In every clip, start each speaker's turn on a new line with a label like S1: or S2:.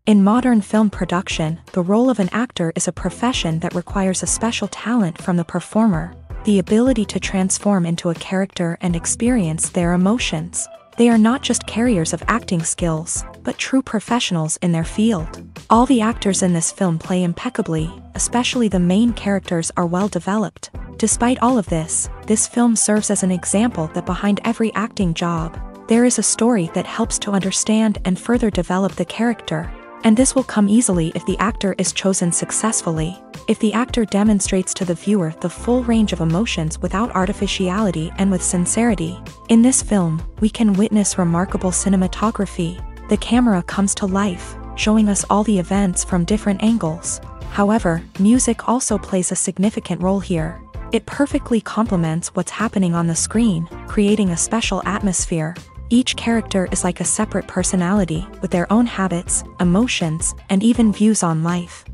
S1: In modern film production, the role of an actor is a profession that requires a special talent from the performer, the ability to transform into a character and experience their emotions. They are not just carriers of acting skills, but true professionals in their field. All the actors in this film play impeccably, especially the main characters are well developed. Despite all of this film serves as an example that behind every acting job, there is a story that helps to understand and further develop the character. And this will come easily if the actor is chosen successfully. If the actor demonstrates to the viewer the full range of emotions without artificiality and with sincerity. In this film, we can witness remarkable cinematography. The camera comes to life, showing us all the events from different angles. However, music also plays a significant role here. It perfectly complements what's happening on the screen, creating a special atmosphere. Each character is like a separate personality, with their own habits, emotions, and even views on life.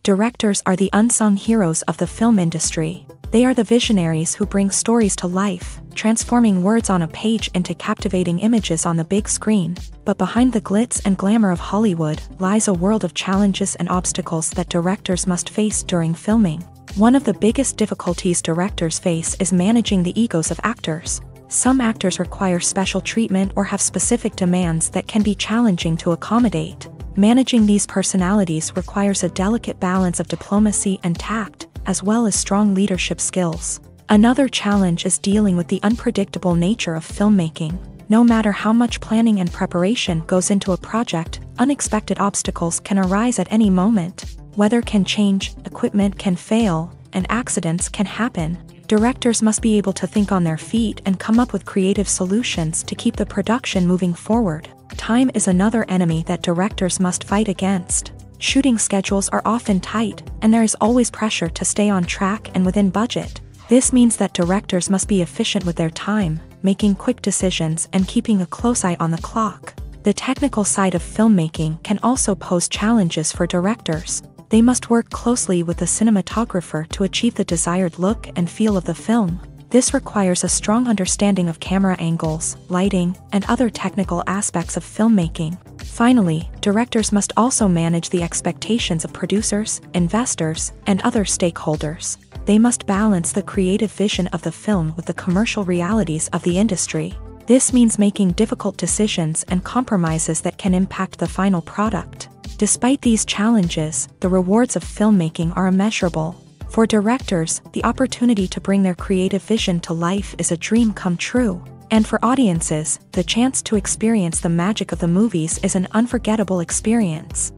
S1: Directors are the unsung heroes of the film industry. They are the visionaries who bring stories to life, transforming words on a page into captivating images on the big screen. But behind the glitz and glamour of Hollywood lies a world of challenges and obstacles that directors must face during filming. One of the biggest difficulties directors face is managing the egos of actors. Some actors require special treatment or have specific demands that can be challenging to accommodate. Managing these personalities requires a delicate balance of diplomacy and tact, as well as strong leadership skills. Another challenge is dealing with the unpredictable nature of filmmaking. No matter how much planning and preparation goes into a project, unexpected obstacles can arise at any moment. Weather can change, equipment can fail, and accidents can happen. Directors must be able to think on their feet and come up with creative solutions to keep the production moving forward. Time is another enemy that directors must fight against. Shooting schedules are often tight, and there is always pressure to stay on track and within budget. This means that directors must be efficient with their time, making quick decisions and keeping a close eye on the clock. The technical side of filmmaking can also pose challenges for directors. They must work closely with the cinematographer to achieve the desired look and feel of the film. This requires a strong understanding of camera angles, lighting, and other technical aspects of filmmaking. Finally, directors must also manage the expectations of producers, investors, and other stakeholders. They must balance the creative vision of the film with the commercial realities of the industry. This means making difficult decisions and compromises that can impact the final product. Despite these challenges, the rewards of filmmaking are immeasurable. For directors, the opportunity to bring their creative vision to life is a dream come true. And for audiences, the chance to experience the magic of the movies is an unforgettable experience.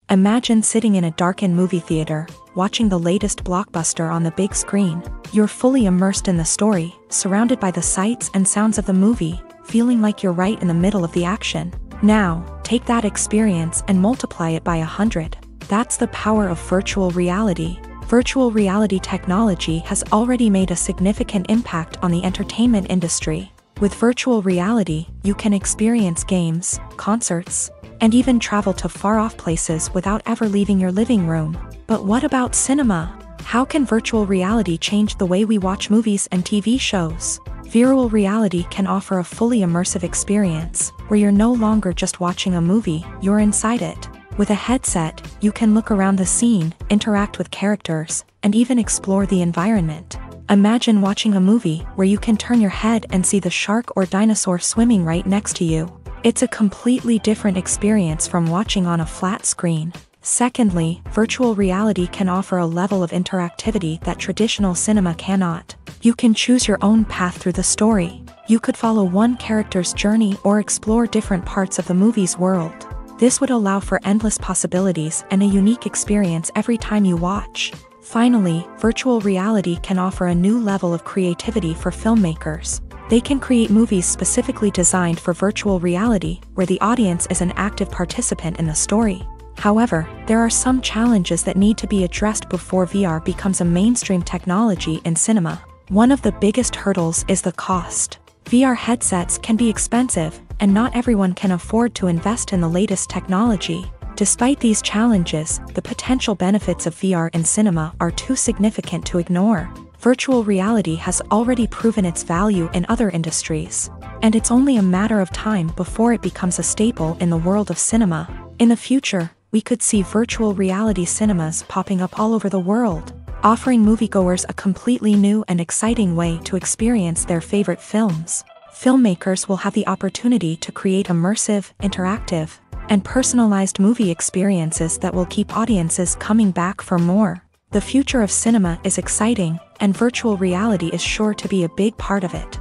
S1: Imagine sitting in a darkened movie theater, watching the latest blockbuster on the big screen. You're fully immersed in the story, surrounded by the sights and sounds of the movie, feeling like you're right in the middle of the action. Now, take that experience and multiply it by 100. That's the power of virtual reality. Virtual reality technology has already made a significant impact on the entertainment industry. With virtual reality, you can experience games, concerts, and even travel to far-off places without ever leaving your living room. But what about cinema? How can virtual reality change the way we watch movies and TV shows? Virtual reality can offer a fully immersive experience, where you're no longer just watching a movie, you're inside it. With a headset, you can look around the scene, interact with characters, and even explore the environment. Imagine watching a movie where you can turn your head and see the shark or dinosaur swimming right next to you. It's a completely different experience from watching on a flat screen. Secondly, virtual reality can offer a level of interactivity that traditional cinema cannot. You can choose your own path through the story. You could follow one character's journey or explore different parts of the movie's world. This would allow for endless possibilities and a unique experience every time you watch. Finally, virtual reality can offer a new level of creativity for filmmakers. They can create movies specifically designed for virtual reality, where the audience is an active participant in the story. However, there are some challenges that need to be addressed before VR becomes a mainstream technology in cinema. One of the biggest hurdles is the cost. VR headsets can be expensive, and not everyone can afford to invest in the latest technology. Despite these challenges, the potential benefits of VR in cinema are too significant to ignore. Virtual reality has already proven its value in other industries, and it's only a matter of time before it becomes a staple in the world of cinema. In the future, we could see virtual reality cinemas popping up all over the world, offering moviegoers a completely new and exciting way to experience their favorite films. Filmmakers will have the opportunity to create immersive, interactive, and personalized movie experiences that will keep audiences coming back for more. The future of cinema is exciting, and virtual reality is sure to be a big part of it.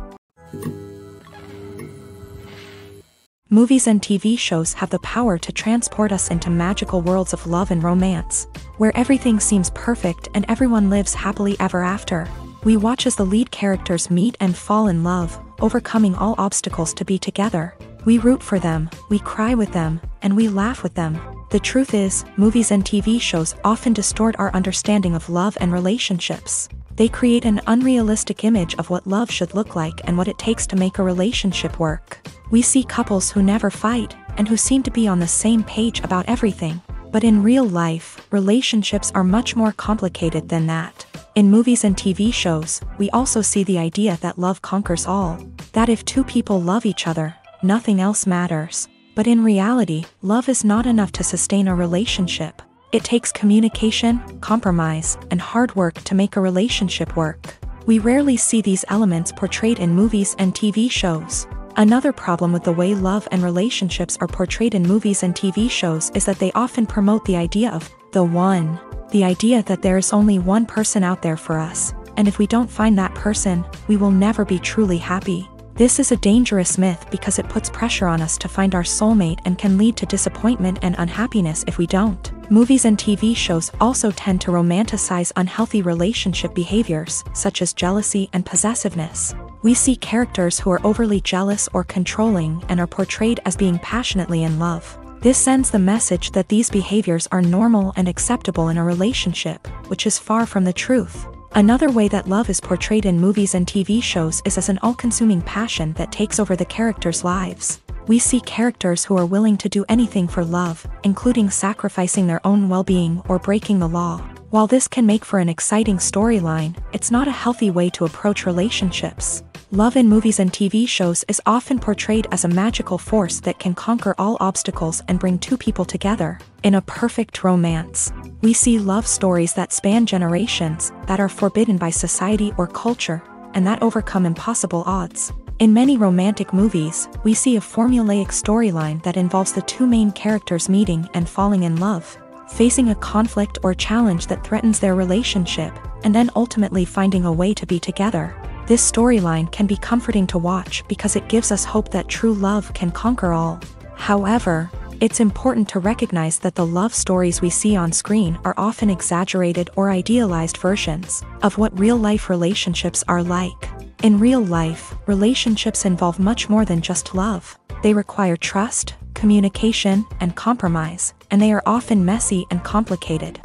S1: Movies and TV shows have the power to transport us into magical worlds of love and romance, where everything seems perfect and everyone lives happily ever after. We watch as the lead characters meet and fall in love, overcoming all obstacles to be together. We root for them, we cry with them, and we laugh with them. The truth is, movies and TV shows often distort our understanding of love and relationships. They create an unrealistic image of what love should look like and what it takes to make a relationship work. We see couples who never fight, and who seem to be on the same page about everything. But in real life, relationships are much more complicated than that. In movies and TV shows, we also see the idea that love conquers all. That if two people love each other, nothing else matters. But in reality, love is not enough to sustain a relationship. It takes communication, compromise, and hard work to make a relationship work. We rarely see these elements portrayed in movies and TV shows. Another problem with the way love and relationships are portrayed in movies and TV shows is that they often promote the idea of the one. The idea that there is only one person out there for us, and if we don't find that person, we will never be truly happy. This is a dangerous myth because it puts pressure on us to find our soulmate and can lead to disappointment and unhappiness if we don't. Movies and TV shows also tend to romanticize unhealthy relationship behaviors, such as jealousy and possessiveness. We see characters who are overly jealous or controlling and are portrayed as being passionately in love. This sends the message that these behaviors are normal and acceptable in a relationship, which is far from the truth. Another way that love is portrayed in movies and TV shows is as an all-consuming passion that takes over the characters' lives. We see characters who are willing to do anything for love, including sacrificing their own well-being or breaking the law. While this can make for an exciting storyline, it's not a healthy way to approach relationships. Love in movies and TV shows is often portrayed as a magical force that can conquer all obstacles and bring two people together in a perfect romance. We see love stories that span generations, that are forbidden by society or culture, and that overcome impossible odds. In many romantic movies, we see a formulaic storyline that involves the two main characters meeting and falling in love, facing a conflict or challenge that threatens their relationship, and then ultimately finding a way to be together. This storyline can be comforting to watch because it gives us hope that true love can conquer all. However, it's important to recognize that the love stories we see on screen are often exaggerated or idealized versions of what real-life relationships are like. In real life, relationships involve much more than just love. They require trust, communication, and compromise, and they are often messy and complicated.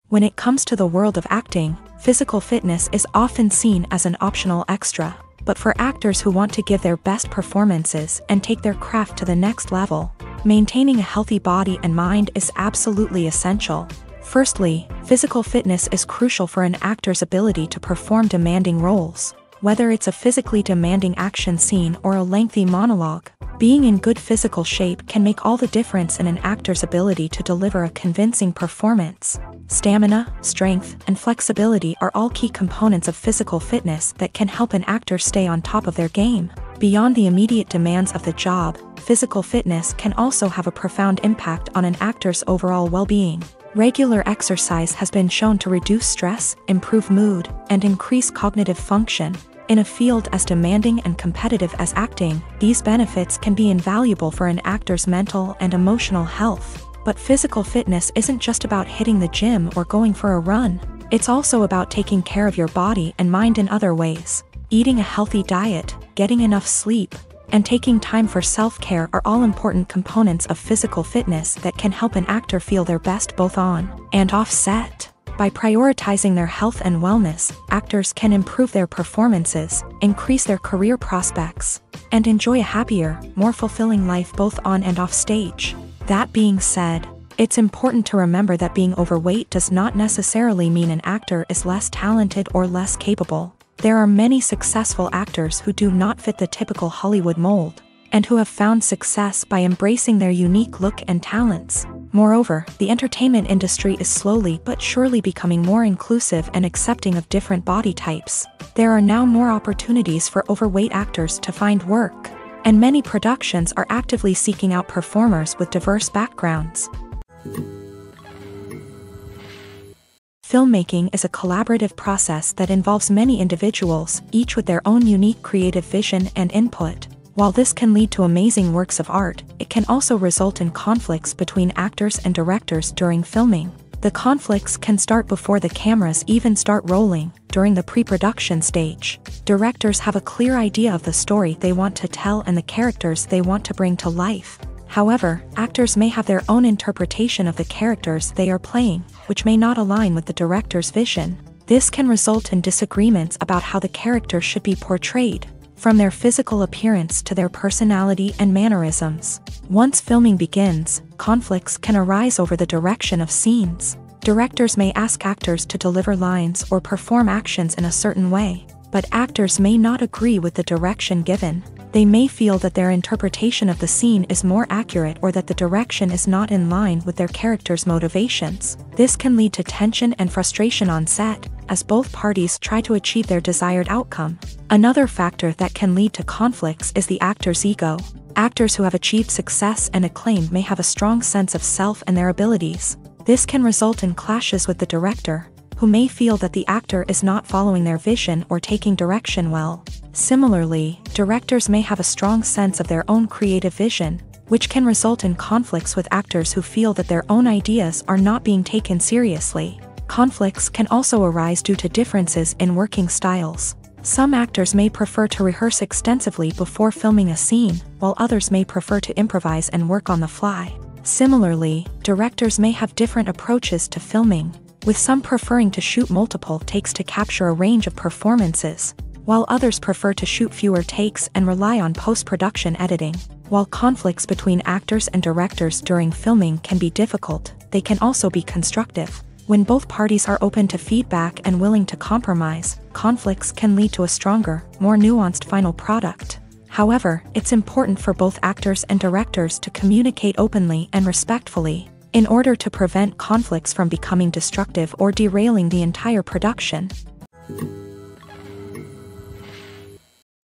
S1: When it comes to the world of acting, physical fitness is often seen as an optional extra. But for actors who want to give their best performances and take their craft to the next level, maintaining a healthy body and mind is absolutely essential. Firstly, physical fitness is crucial for an actor's ability to perform demanding roles. Whether it's a physically demanding action scene or a lengthy monologue, being in good physical shape can make all the difference in an actor's ability to deliver a convincing performance. Stamina, strength, and flexibility are all key components of physical fitness that can help an actor stay on top of their game. Beyond the immediate demands of the job, physical fitness can also have a profound impact on an actor's overall well-being. Regular exercise has been shown to reduce stress, improve mood, and increase cognitive function. In a field as demanding and competitive as acting, these benefits can be invaluable for an actor's mental and emotional health. But physical fitness isn't just about hitting the gym or going for a run. It's also about taking care of your body and mind in other ways. Eating a healthy diet, getting enough sleep, and taking time for self-care are all important components of physical fitness that can help an actor feel their best both on and off set. By prioritizing their health and wellness, actors can improve their performances, increase their career prospects, and enjoy a happier, more fulfilling life both on and off stage. That being said, It's important to remember that being overweight does not necessarily mean an actor is less talented or less capable. There are many successful actors who do not fit the typical Hollywood mold, and who have found success by embracing their unique look and talents. Moreover, the entertainment industry is slowly but surely becoming more inclusive and accepting of different body types. There are now more opportunities for overweight actors to find work, and many productions are actively seeking out performers with diverse backgrounds. Filmmaking is a collaborative process that involves many individuals, each with their own unique creative vision and input. While this can lead to amazing works of art, it can also result in conflicts between actors and directors during filming. The conflicts can start before the cameras even start rolling, during the pre-production stage. Directors have a clear idea of the story they want to tell and the characters they want to bring to life. However, actors may have their own interpretation of the characters they are playing, which may not align with the director's vision. This can result in disagreements about how the character should be portrayed, from their physical appearance to their personality and mannerisms. Once filming begins, conflicts can arise over the direction of scenes. Directors may ask actors to deliver lines or perform actions in a certain way, but actors may not agree with the direction given. They may feel that their interpretation of the scene is more accurate or that the direction is not in line with their character's motivations. This can lead to tension and frustration on set, as both parties try to achieve their desired outcome. Another factor that can lead to conflicts is the actor's ego. Actors who have achieved success and acclaim may have a strong sense of self and their abilities. This can result in clashes with the director, who may feel that the actor is not following their vision or taking direction well. Similarly, directors may have a strong sense of their own creative vision, which can result in conflicts with actors who feel that their own ideas are not being taken seriously. Conflicts can also arise due to differences in working styles. Some actors may prefer to rehearse extensively before filming a scene, while others may prefer to improvise and work on the fly. Similarly, directors may have different approaches to filming, with some preferring to shoot multiple takes to capture a range of performances, while others prefer to shoot fewer takes and rely on post-production editing. While conflicts between actors and directors during filming can be difficult, they can also be constructive. When both parties are open to feedback and willing to compromise, conflicts can lead to a stronger, more nuanced final product. However, it's important for both actors and directors to communicate openly and respectfully, in order to prevent conflicts from becoming destructive or derailing the entire production.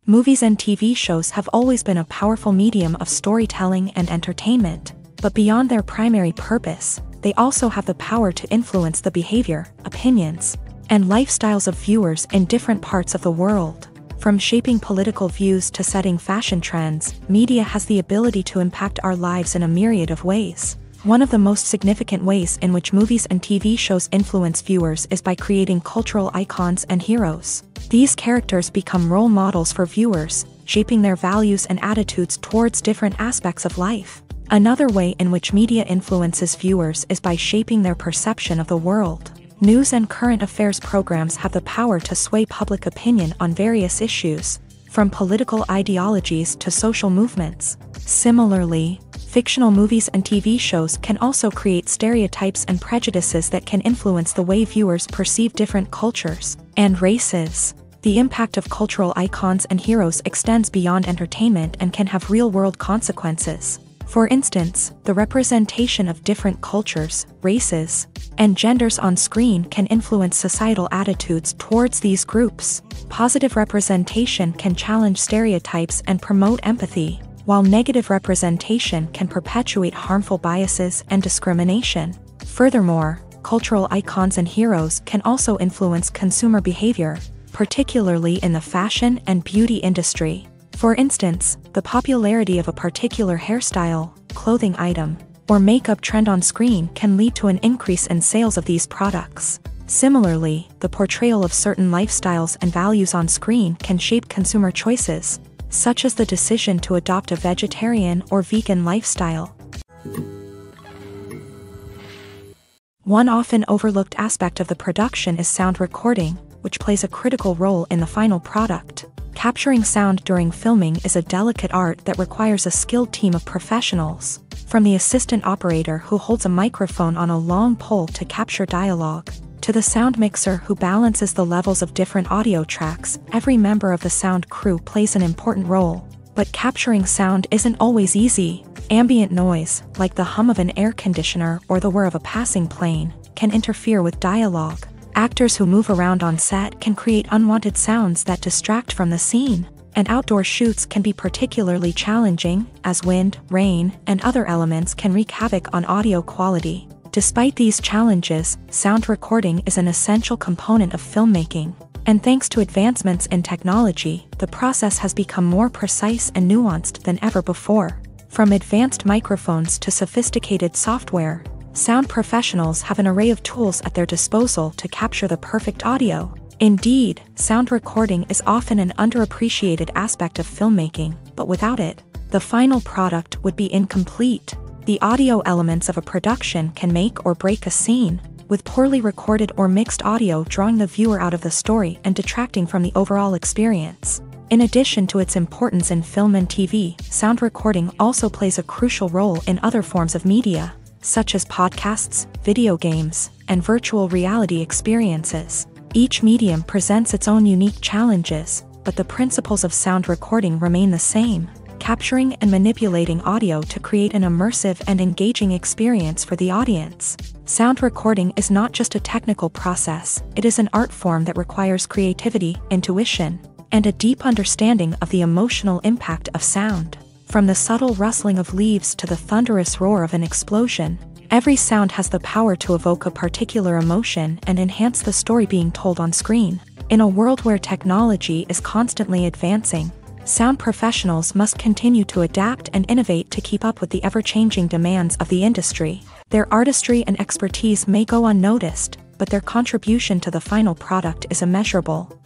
S1: Movies and TV shows have always been a powerful medium of storytelling and entertainment, but beyond their primary purpose, they also have the power to influence the behavior, opinions, and lifestyles of viewers in different parts of the world. From shaping political views to setting fashion trends, media has the ability to impact our lives in a myriad of ways. One of the most significant ways in which movies and TV shows influence viewers is by creating cultural icons and heroes. These characters become role models for viewers, shaping their values and attitudes towards different aspects of life. Another way in which media influences viewers is by shaping their perception of the world. News and current affairs programs have the power to sway public opinion on various issues, from political ideologies to social movements. Similarly, fictional movies and TV shows can also create stereotypes and prejudices that can influence the way viewers perceive different cultures and races. The impact of cultural icons and heroes extends beyond entertainment and can have real-world consequences. For instance, the representation of different cultures, races, and genders on screen can influence societal attitudes towards these groups. Positive representation can challenge stereotypes and promote empathy, while negative representation can perpetuate harmful biases and discrimination. Furthermore, cultural icons and heroes can also influence consumer behavior, particularly in the fashion and beauty industry. For instance, the popularity of a particular hairstyle, clothing item, or makeup trend on screen can lead to an increase in sales of these products. Similarly, the portrayal of certain lifestyles and values on screen can shape consumer choices, such as the decision to adopt a vegetarian or vegan lifestyle. One often overlooked aspect of the production is sound recording, which plays a critical role in the final product. Capturing sound during filming is a delicate art that requires a skilled team of professionals. From the assistant operator who holds a microphone on a long pole to capture dialogue, to the sound mixer who balances the levels of different audio tracks, every member of the sound crew plays an important role. But capturing sound isn't always easy. Ambient noise, like the hum of an air conditioner or the whir of a passing plane, can interfere with dialogue. Actors who move around on set can create unwanted sounds that distract from the scene. And outdoor shoots can be particularly challenging, as wind, rain, and other elements can wreak havoc on audio quality. Despite these challenges, sound recording is an essential component of filmmaking. And thanks to advancements in technology, the process has become more precise and nuanced than ever before. From advanced microphones to sophisticated software, sound professionals have an array of tools at their disposal to capture the perfect audio. Indeed, sound recording is often an underappreciated aspect of filmmaking, but without it, the final product would be incomplete. The audio elements of a production can make or break a scene, with poorly recorded or mixed audio drawing the viewer out of the story and detracting from the overall experience. In addition to its importance in film and TV, sound recording also plays a crucial role in other forms of media, such as podcasts, video games, and virtual reality experiences. Each medium presents its own unique challenges, but the principles of sound recording remain the same: capturing and manipulating audio to create an immersive and engaging experience for the audience. Sound recording is not just a technical process, it is an art form that requires creativity, intuition, and a deep understanding of the emotional impact of sound. From the subtle rustling of leaves to the thunderous roar of an explosion, every sound has the power to evoke a particular emotion and enhance the story being told on screen. In a world where technology is constantly advancing, sound professionals must continue to adapt and innovate to keep up with the ever-changing demands of the industry. Their artistry and expertise may go unnoticed, but their contribution to the final product is immeasurable.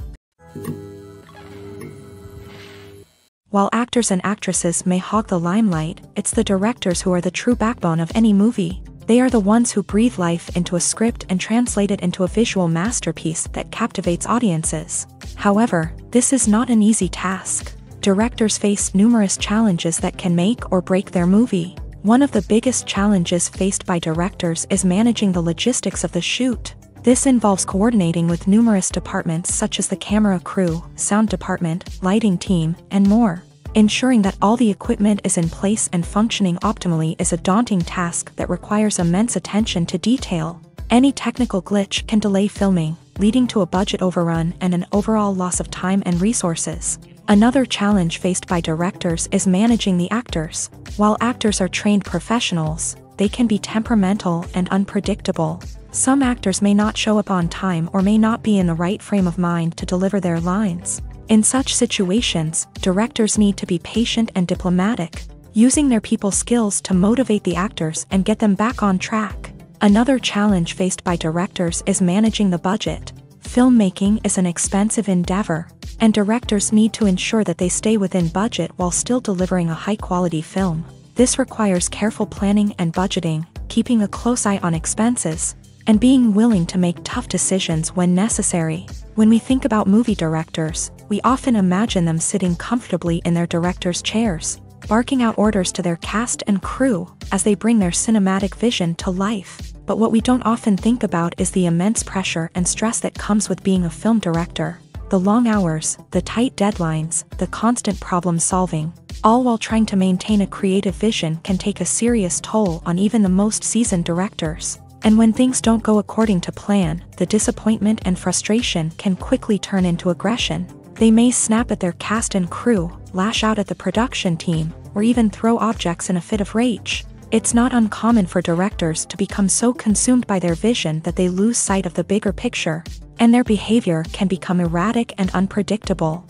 S1: While actors and actresses may hog the limelight, it's the directors who are the true backbone of any movie. They are the ones who breathe life into a script and translate it into a visual masterpiece that captivates audiences. However, this is not an easy task. Directors face numerous challenges that can make or break their movie. One of the biggest challenges faced by directors is managing the logistics of the shoot. This involves coordinating with numerous departments such as the camera crew, sound department, lighting team, and more. Ensuring that all the equipment is in place and functioning optimally is a daunting task that requires immense attention to detail. Any technical glitch can delay filming, leading to a budget overrun and an overall loss of time and resources. Another challenge faced by directors is managing the actors. While actors are trained professionals, they can be temperamental and unpredictable. Some actors may not show up on time or may not be in the right frame of mind to deliver their lines. In such situations, directors need to be patient and diplomatic, using their people skills to motivate the actors and get them back on track. Another challenge faced by directors is managing the budget. Filmmaking is an expensive endeavor, and directors need to ensure that they stay within budget while still delivering a high-quality film. This requires careful planning and budgeting, keeping a close eye on expenses, and being willing to make tough decisions when necessary. When we think about movie directors, we often imagine them sitting comfortably in their director's chairs, barking out orders to their cast and crew as they bring their cinematic vision to life. But what we don't often think about is the immense pressure and stress that comes with being a film director. The long hours, the tight deadlines, the constant problem solving, all while trying to maintain a creative vision can take a serious toll on even the most seasoned directors. And when things don't go according to plan, the disappointment and frustration can quickly turn into aggression. They may snap at their cast and crew, lash out at the production team, or even throw objects in a fit of rage. It's not uncommon for directors to become so consumed by their vision that they lose sight of the bigger picture, and their behavior can become erratic and unpredictable.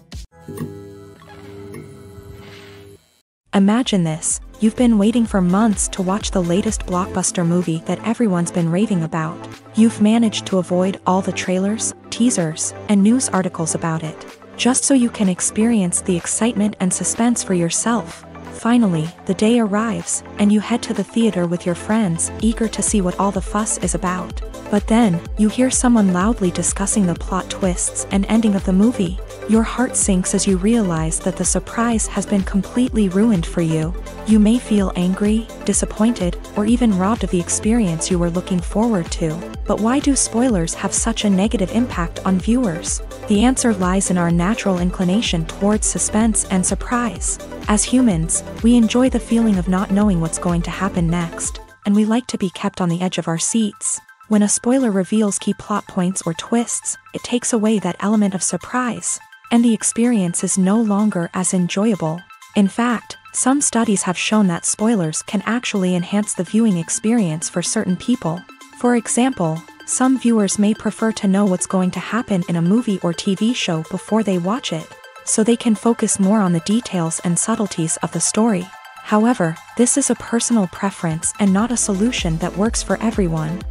S1: Imagine this: you've been waiting for months to watch the latest blockbuster movie that everyone's been raving about. You've managed to avoid all the trailers, teasers, and news articles about it, just so you can experience the excitement and suspense for yourself. Finally, the day arrives, and you head to the theater with your friends, eager to see what all the fuss is about. But then, you hear someone loudly discussing the plot twists and ending of the movie. Your heart sinks as you realize that the surprise has been completely ruined for you. You may feel angry, disappointed, or even robbed of the experience you were looking forward to. But why do spoilers have such a negative impact on viewers? The answer lies in our natural inclination towards suspense and surprise. As humans, we enjoy the feeling of not knowing what's going to happen next, and we like to be kept on the edge of our seats. When a spoiler reveals key plot points or twists, it takes away that element of surprise, and the experience is no longer as enjoyable. In fact, some studies have shown that spoilers can actually enhance the viewing experience for certain people. For example, some viewers may prefer to know what's going to happen in a movie or TV show before they watch it, so they can focus more on the details and subtleties of the story. However, this is a personal preference and not a solution that works for everyone.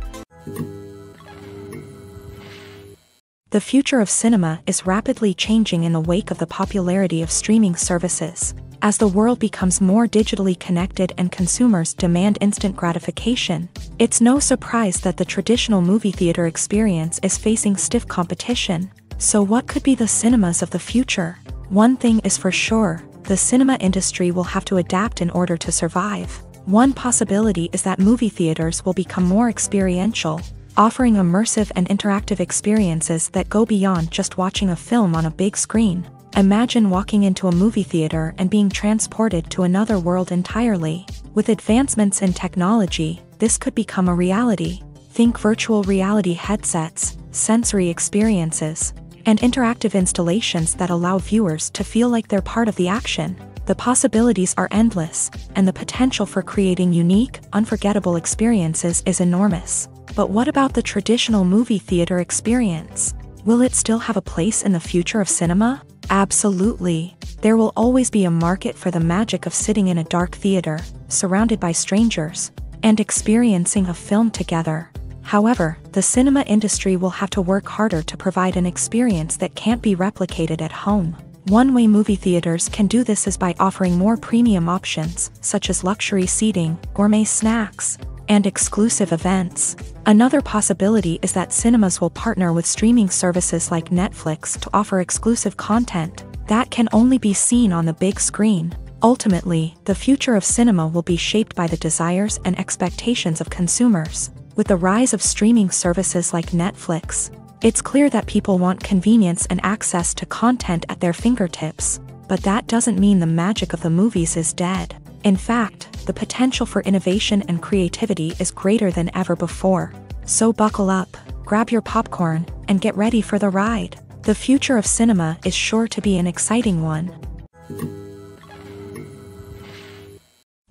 S1: The future of cinema is rapidly changing in the wake of the popularity of streaming services. As the world becomes more digitally connected and consumers demand instant gratification, it's no surprise that the traditional movie theater experience is facing stiff competition. So what could be the cinemas of the future? One thing is for sure, the cinema industry will have to adapt in order to survive. One possibility is that movie theaters will become more experiential, offering immersive and interactive experiences that go beyond just watching a film on a big screen. Imagine walking into a movie theater and being transported to another world entirely. With advancements in technology, this could become a reality. Think virtual reality headsets, sensory experiences, and interactive installations that allow viewers to feel like they're part of the action. The possibilities are endless, and the potential for creating unique, unforgettable experiences is enormous. But what about the traditional movie theater experience? Will it still have a place in the future of cinema? Absolutely. There will always be a market for the magic of sitting in a dark theater, surrounded by strangers, and experiencing a film together. However, the cinema industry will have to work harder to provide an experience that can't be replicated at home. One way movie theaters can do this is by offering more premium options, such as luxury seating, gourmet snacks, and exclusive events. Another possibility is that cinemas will partner with streaming services like Netflix to offer exclusive content that can only be seen on the big screen. Ultimately, the future of cinema will be shaped by the desires and expectations of consumers. With the rise of streaming services like Netflix, it's clear that people want convenience and access to content at their fingertips. But that doesn't mean the magic of the movies is dead. In fact, the potential for innovation and creativity is greater than ever before. So buckle up, grab your popcorn, and get ready for the ride. The future of cinema is sure to be an exciting one.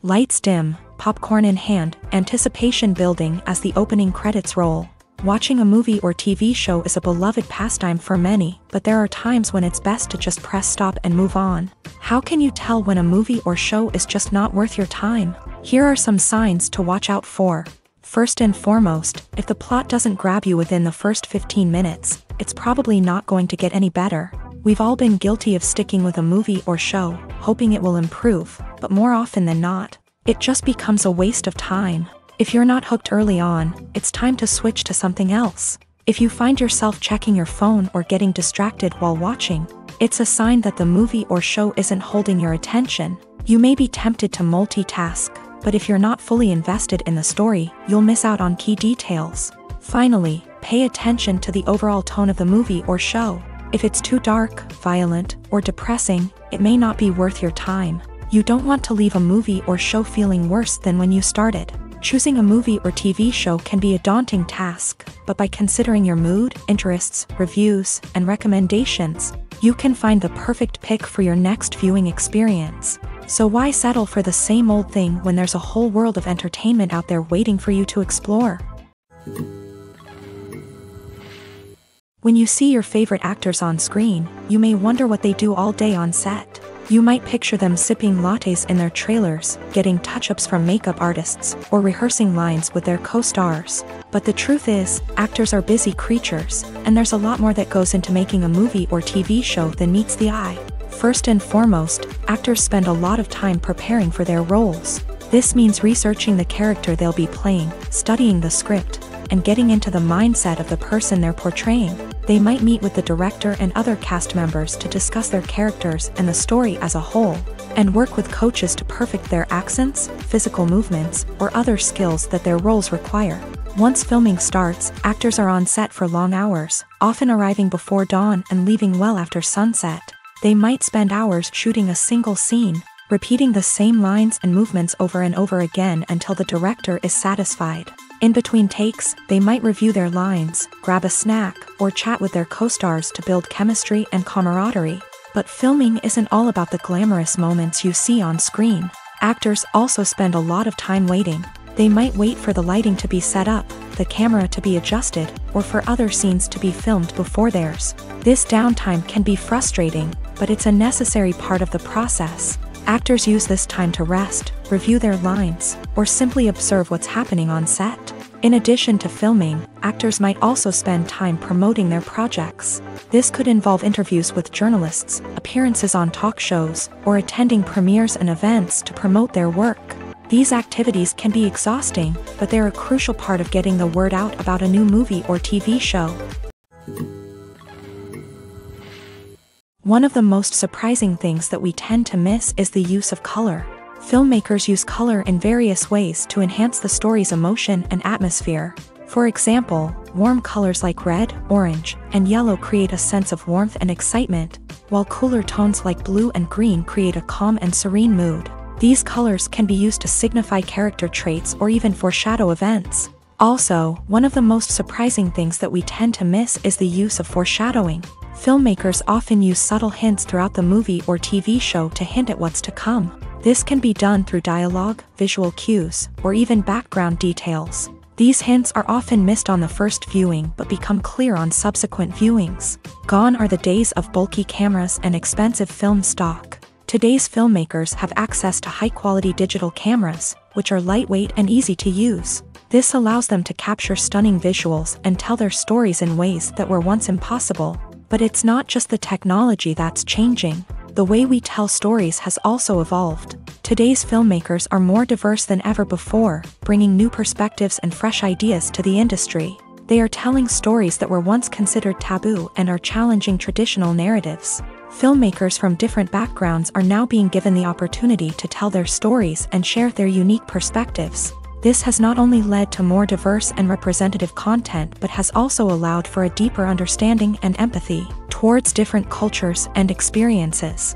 S1: Lights dim, popcorn in hand, anticipation building as the opening credits roll. Watching a movie or TV show is a beloved pastime for many, but there are times when it's best to just press stop and move on. How can you tell when a movie or show is just not worth your time? Here are some signs to watch out for. First and foremost, if the plot doesn't grab you within the first 15 minutes, it's probably not going to get any better. We've all been guilty of sticking with a movie or show, hoping it will improve, but more often than not, it just becomes a waste of time. If you're not hooked early on, it's time to switch to something else. If you find yourself checking your phone or getting distracted while watching, it's a sign that the movie or show isn't holding your attention. You may be tempted to multitask, but if you're not fully invested in the story, you'll miss out on key details. Finally, pay attention to the overall tone of the movie or show. If it's too dark, violent, or depressing, it may not be worth your time. You don't want to leave a movie or show feeling worse than when you started. Choosing a movie or TV show can be a daunting task, but by considering your mood, interests, reviews, and recommendations, you can find the perfect pick for your next viewing experience. So why settle for the same old thing when there's a whole world of entertainment out there waiting for you to explore? When you see your favorite actors on screen, you may wonder what they do all day on set. You might picture them sipping lattes in their trailers, getting touch-ups from makeup artists, or rehearsing lines with their co-stars. But the truth is, actors are busy creatures, and there's a lot more that goes into making a movie or TV show than meets the eye. First and foremost, actors spend a lot of time preparing for their roles. This means researching the character they'll be playing, studying the script, and getting into the mindset of the person they're portraying. They might meet with the director and other cast members to discuss their characters and the story as a whole, and work with coaches to perfect their accents, physical movements, or other skills that their roles require. Once filming starts, actors are on set for long hours, often arriving before dawn and leaving well after sunset. They might spend hours shooting a single scene, repeating the same lines and movements over and over again until the director is satisfied. In between takes, they might review their lines, grab a snack, or chat with their co-stars to build chemistry and camaraderie. But filming isn't all about the glamorous moments you see on screen. Actors also spend a lot of time waiting. They might wait for the lighting to be set up, the camera to be adjusted, or for other scenes to be filmed before theirs. This downtime can be frustrating, but it's a necessary part of the process. Actors use this time to rest, review their lines, or simply observe what's happening on set. In addition to filming, actors might also spend time promoting their projects. This could involve interviews with journalists, appearances on talk shows, or attending premieres and events to promote their work. These activities can be exhausting, but they're a crucial part of getting the word out about a new movie or TV show. One of the most surprising things that we tend to miss is the use of color. Filmmakers use color in various ways to enhance the story's emotion and atmosphere. For example, warm colors like red, orange, and yellow create a sense of warmth and excitement, while cooler tones like blue and green create a calm and serene mood. These colors can be used to signify character traits or even foreshadow events. Also, one of the most surprising things that we tend to miss is the use of foreshadowing. Filmmakers often use subtle hints throughout the movie or TV show to hint at what's to come. This can be done through dialogue, visual cues, or even background details. These hints are often missed on the first viewing but become clear on subsequent viewings. Gone are the days of bulky cameras and expensive film stock. Today's filmmakers have access to high-quality digital cameras, which are lightweight and easy to use. This allows them to capture stunning visuals and tell their stories in ways that were once impossible. But it's not just the technology that's changing. The way we tell stories has also evolved. Today's filmmakers are more diverse than ever before, bringing new perspectives and fresh ideas to the industry. They are telling stories that were once considered taboo and are challenging traditional narratives. Filmmakers from different backgrounds are now being given the opportunity to tell their stories and share their unique perspectives. This has not only led to more diverse and representative content but has also allowed for a deeper understanding and empathy towards different cultures and experiences.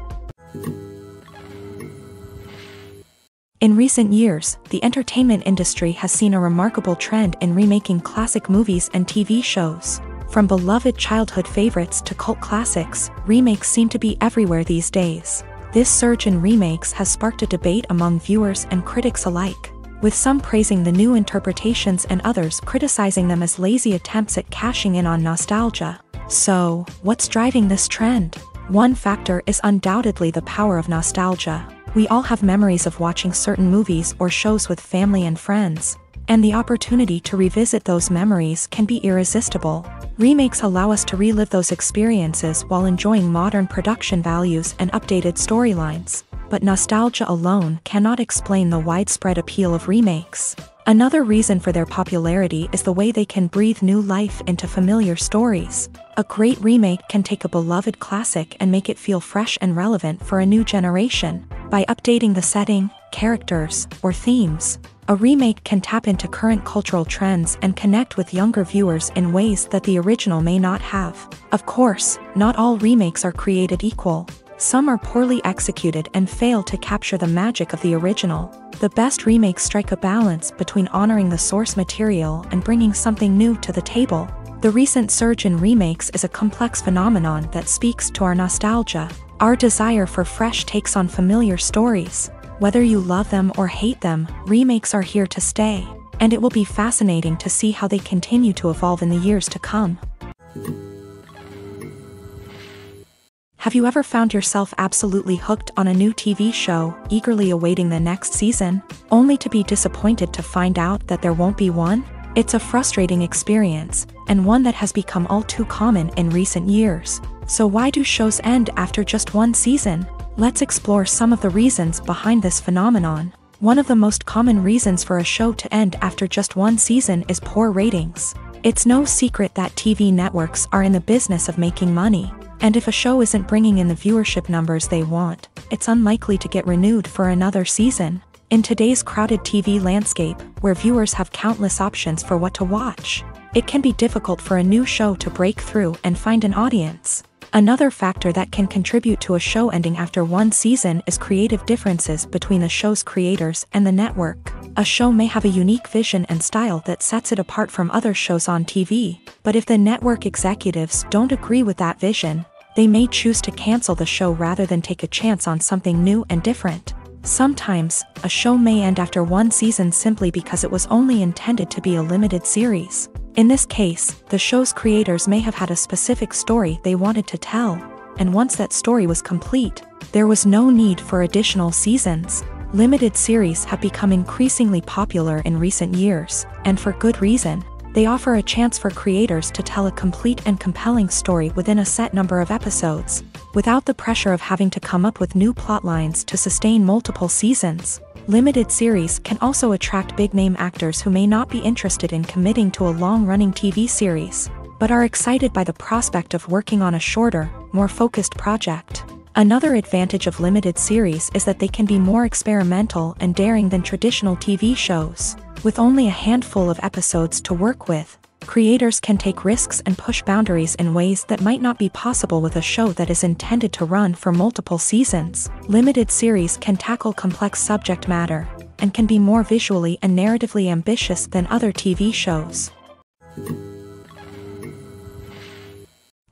S1: In recent years, the entertainment industry has seen a remarkable trend in remaking classic movies and TV shows. From beloved childhood favorites to cult classics, remakes seem to be everywhere these days. This surge in remakes has sparked a debate among viewers and critics alike, with some praising the new interpretations and others criticizing them as lazy attempts at cashing in on nostalgia. So, what's driving this trend? One factor is undoubtedly the power of nostalgia. We all have memories of watching certain movies or shows with family and friends, and the opportunity to revisit those memories can be irresistible. Remakes allow us to relive those experiences while enjoying modern production values and updated storylines. But nostalgia alone cannot explain the widespread appeal of remakes. Another reason for their popularity is the way they can breathe new life into familiar stories. A great remake can take a beloved classic and make it feel fresh and relevant for a new generation. By updating the setting, characters, or themes, a remake can tap into current cultural trends and connect with younger viewers in ways that the original may not have. Of course, not all remakes are created equal. Some are poorly executed and fail to capture the magic of the original. The best remakes strike a balance between honoring the source material and bringing something new to the table. The recent surge in remakes is a complex phenomenon that speaks to our nostalgia, our desire for fresh takes on familiar stories. Whether you love them or hate them, remakes are here to stay, and it will be fascinating to see how they continue to evolve in the years to come. Have you ever found yourself absolutely hooked on a new TV show, eagerly awaiting the next season, only to be disappointed to find out that there won't be one? It's a frustrating experience, and one that has become all too common in recent years. So why do shows end after just one season? Let's explore some of the reasons behind this phenomenon. One of the most common reasons for a show to end after just one season is poor ratings. It's no secret that TV networks are in the business of making money, and if a show isn't bringing in the viewership numbers they want, it's unlikely to get renewed for another season. In today's crowded TV landscape, where viewers have countless options for what to watch, it can be difficult for a new show to break through and find an audience. Another factor that can contribute to a show ending after one season is creative differences between the show's creators and the network. A show may have a unique vision and style that sets it apart from other shows on TV, but if the network executives don't agree with that vision, they may choose to cancel the show rather than take a chance on something new and different. Sometimes, a show may end after one season simply because it was only intended to be a limited series. In this case, the show's creators may have had a specific story they wanted to tell, and once that story was complete, there was no need for additional seasons. Limited series have become increasingly popular in recent years, and for good reason. They offer a chance for creators to tell a complete and compelling story within a set number of episodes, without the pressure of having to come up with new plotlines to sustain multiple seasons. Limited series can also attract big-name actors who may not be interested in committing to a long-running TV series, but are excited by the prospect of working on a shorter, more focused project. Another advantage of limited series is that they can be more experimental and daring than traditional TV shows. With only a handful of episodes to work with, creators can take risks and push boundaries in ways that might not be possible with a show that is intended to run for multiple seasons. Limited series can tackle complex subject matter, and can be more visually and narratively ambitious than other TV shows.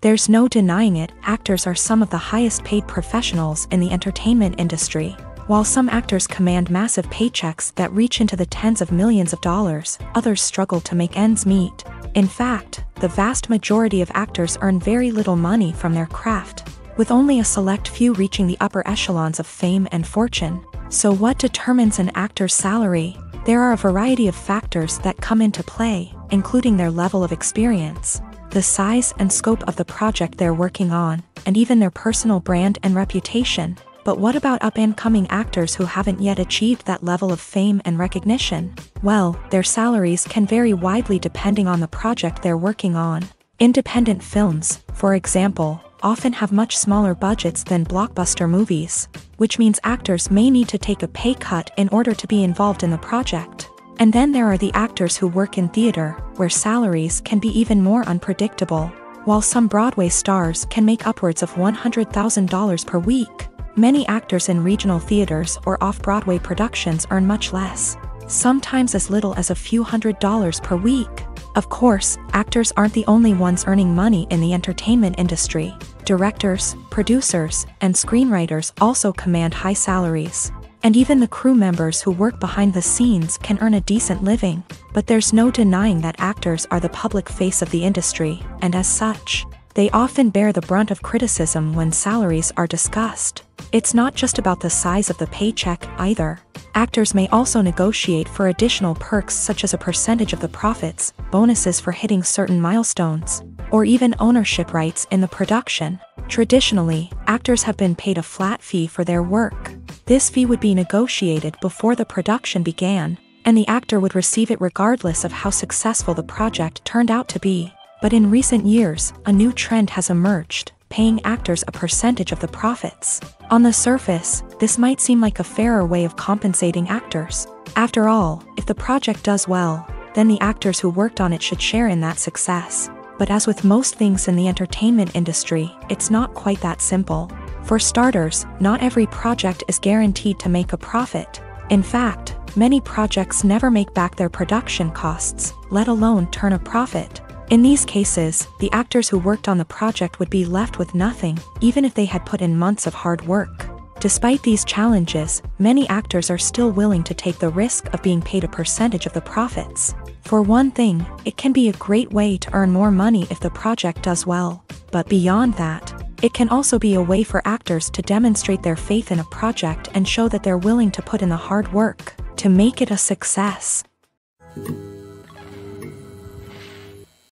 S1: There's no denying it, actors are some of the highest paid professionals in the entertainment industry. While some actors command massive paychecks that reach into the tens of millions of dollars, others struggle to make ends meet. In fact, the vast majority of actors earn very little money from their craft, with only a select few reaching the upper echelons of fame and fortune. So what determines an actor's salary? There are a variety of factors that come into play, including their level of experience, the size and scope of the project they're working on, and even their personal brand and reputation. But what about up-and-coming actors who haven't yet achieved that level of fame and recognition? Well, their salaries can vary widely depending on the project they're working on. Independent films, for example, often have much smaller budgets than blockbuster movies, which means actors may need to take a pay cut in order to be involved in the project. And then there are the actors who work in theater, where salaries can be even more unpredictable. While some Broadway stars can make upwards of $100,000 per week, many actors in regional theaters or off-Broadway productions earn much less, sometimes as little as a few $100s per week. Of course, actors aren't the only ones earning money in the entertainment industry. Directors, producers, and screenwriters also command high salaries. And even the crew members who work behind the scenes can earn a decent living. But there's no denying that actors are the public face of the industry, and as such, they often bear the brunt of criticism when salaries are discussed. It's not just about the size of the paycheck, either. Actors may also negotiate for additional perks such as a percentage of the profits, bonuses for hitting certain milestones, or even ownership rights in the production. Traditionally, actors have been paid a flat fee for their work. This fee would be negotiated before the production began, and the actor would receive it regardless of how successful the project turned out to be. But in recent years, a new trend has emerged, paying actors a percentage of the profits. On the surface, this might seem like a fairer way of compensating actors. After all, if the project does well, then the actors who worked on it should share in that success. But as with most things in the entertainment industry, it's not quite that simple. For starters, not every project is guaranteed to make a profit. In fact, many projects never make back their production costs, let alone turn a profit. In these cases, the actors who worked on the project would be left with nothing, even if they had put in months of hard work. Despite these challenges, many actors are still willing to take the risk of being paid a percentage of the profits. For one thing, it can be a great way to earn more money if the project does well. But beyond that, it can also be a way for actors to demonstrate their faith in a project and show that they're willing to put in the hard work to make it a success.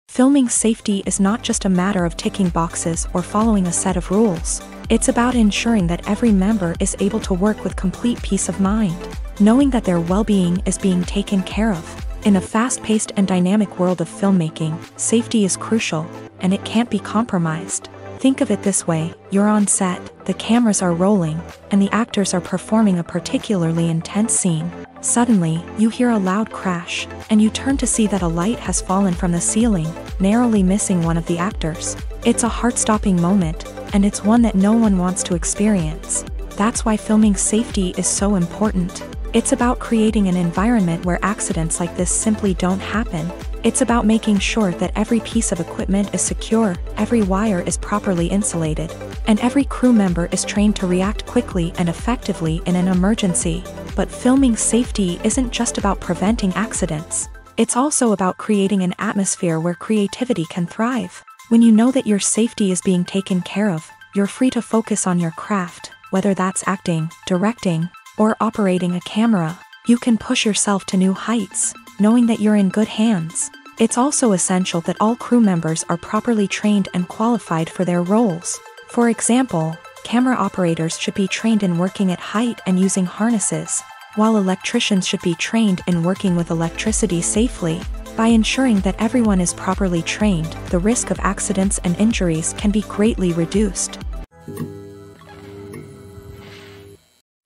S1: Filming safety is not just a matter of ticking boxes or following a set of rules. It's about ensuring that every member is able to work with complete peace of mind, knowing that their well-being is being taken care of. In the fast-paced and dynamic world of filmmaking, safety is crucial, and it can't be compromised. Think of it this way: you're on set, the cameras are rolling, and the actors are performing a particularly intense scene. Suddenly, you hear a loud crash, and you turn to see that a light has fallen from the ceiling, narrowly missing one of the actors. It's a heart-stopping moment, and it's one that no one wants to experience. That's why filming safety is so important. It's about creating an environment where accidents like this simply don't happen. It's about making sure that every piece of equipment is secure, every wire is properly insulated, and every crew member is trained to react quickly and effectively in an emergency. But filming safety isn't just about preventing accidents. It's also about creating an atmosphere where creativity can thrive. When you know that your safety is being taken care of, you're free to focus on your craft, whether that's acting, directing, or operating a camera. You can push yourself to new heights, knowing that you're in good hands. It's also essential that all crew members are properly trained and qualified for their roles. For example, camera operators should be trained in working at height and using harnesses, while electricians should be trained in working with electricity safely. By ensuring that everyone is properly trained, the risk of accidents and injuries can be greatly reduced.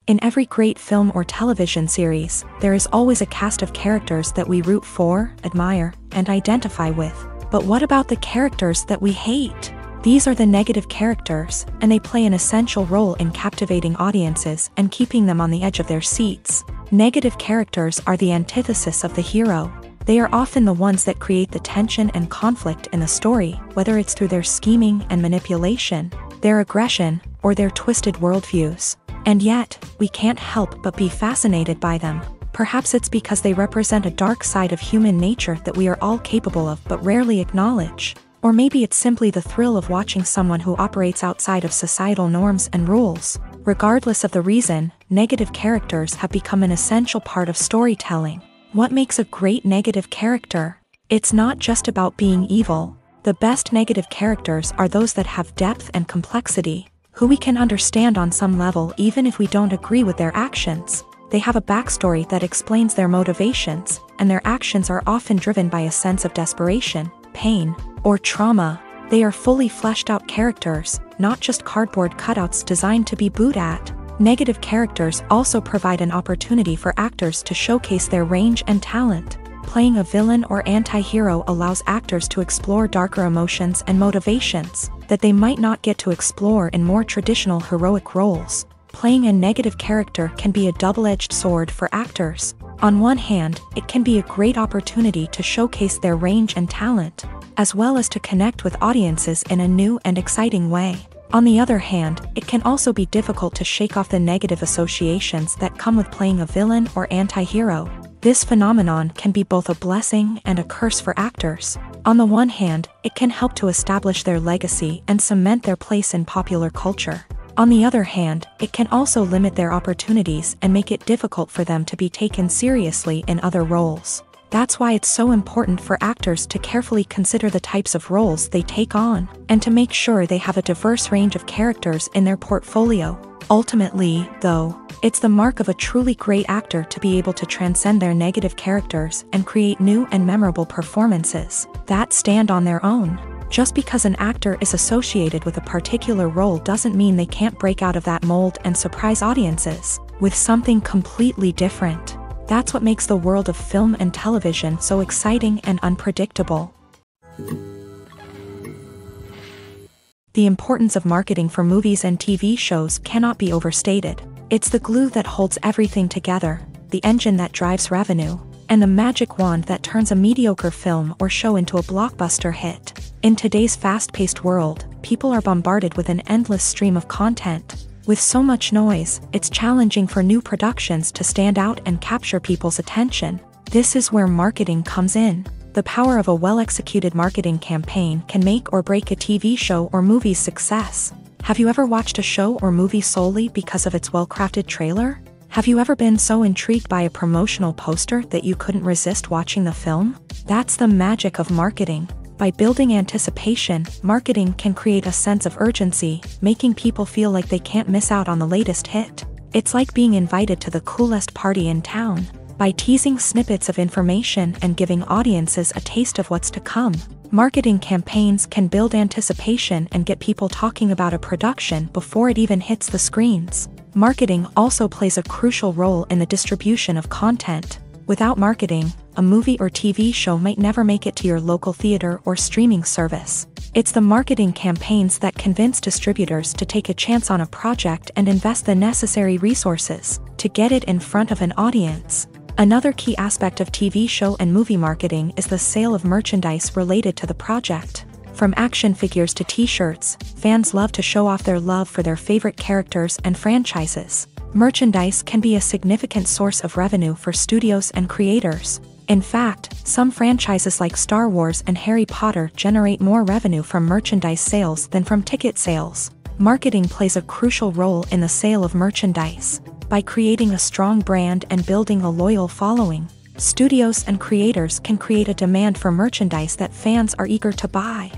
S1: In every great film or television series, there is always a cast of characters that we root for, admire, and identify with. But what about the characters that we hate? These are the negative characters, and they play an essential role in captivating audiences and keeping them on the edge of their seats. Negative characters are the antithesis of the hero. They are often the ones that create the tension and conflict in the story, whether it's through their scheming and manipulation, their aggression, or their twisted worldviews. And yet, we can't help but be fascinated by them. Perhaps it's because they represent a dark side of human nature that we are all capable of but rarely acknowledge. Or maybe it's simply the thrill of watching someone who operates outside of societal norms and rules. Regardless of the reason, negative characters have become an essential part of storytelling. What makes a great negative character? It's not just about being evil. The best negative characters are those that have depth and complexity, who we can understand on some level even if we don't agree with their actions. They have a backstory that explains their motivations, and their actions are often driven by a sense of desperation, pain, or trauma. They are fully fleshed out characters, not just cardboard cutouts designed to be booed at. Negative characters also provide an opportunity for actors to showcase their range and talent. Playing a villain or anti-hero allows actors to explore darker emotions and motivations that they might not get to explore in more traditional heroic roles. Playing a negative character can be a double-edged sword for actors. On one hand, it can be a great opportunity to showcase their range and talent, as well as to connect with audiences in a new and exciting way. On the other hand, it can also be difficult to shake off the negative associations that come with playing a villain or anti-hero. This phenomenon can be both a blessing and a curse for actors. On the one hand, it can help to establish their legacy and cement their place in popular culture. On the other hand, it can also limit their opportunities and make it difficult for them to be taken seriously in other roles. That's why it's so important for actors to carefully consider the types of roles they take on, and to make sure they have a diverse range of characters in their portfolio. Ultimately, though, it's the mark of a truly great actor to be able to transcend their negative characters and create new and memorable performances that stand on their own. Just because an actor is associated with a particular role doesn't mean they can't break out of that mold and surprise audiences with something completely different. That's what makes the world of film and television so exciting and unpredictable. The importance of marketing for movies and TV shows cannot be overstated. It's the glue that holds everything together, the engine that drives revenue, and the magic wand that turns a mediocre film or show into a blockbuster hit. In today's fast-paced world, people are bombarded with an endless stream of content. With so much noise, it's challenging for new productions to stand out and capture people's attention. This is where marketing comes in. The power of a well-executed marketing campaign can make or break a TV show or movie's success. Have you ever watched a show or movie solely because of its well-crafted trailer? Have you ever been so intrigued by a promotional poster that you couldn't resist watching the film? That's the magic of marketing. By building anticipation, marketing can create a sense of urgency, making people feel like they can't miss out on the latest hit. It's like being invited to the coolest party in town. by teasing snippets of information and giving audiences a taste of what's to come. Marketing campaigns can build anticipation and get people talking about a production before it even hits the screens. Marketing also plays a crucial role in the distribution of content. Without marketing, a movie or TV show might never make it to your local theater or streaming service. It's the marketing campaigns that convince distributors to take a chance on a project and invest the necessary resources to get it in front of an audience. Another key aspect of TV show and movie marketing is the sale of merchandise related to the project. From action figures to t-shirts, fans love to show off their love for their favorite characters and franchises. Merchandise can be a significant source of revenue for studios and creators. In fact, some franchises like Star Wars and Harry Potter generate more revenue from merchandise sales than from ticket sales. Marketing plays a crucial role in the sale of merchandise. By creating a strong brand and building a loyal following, studios and creators can create a demand for merchandise that fans are eager to buy.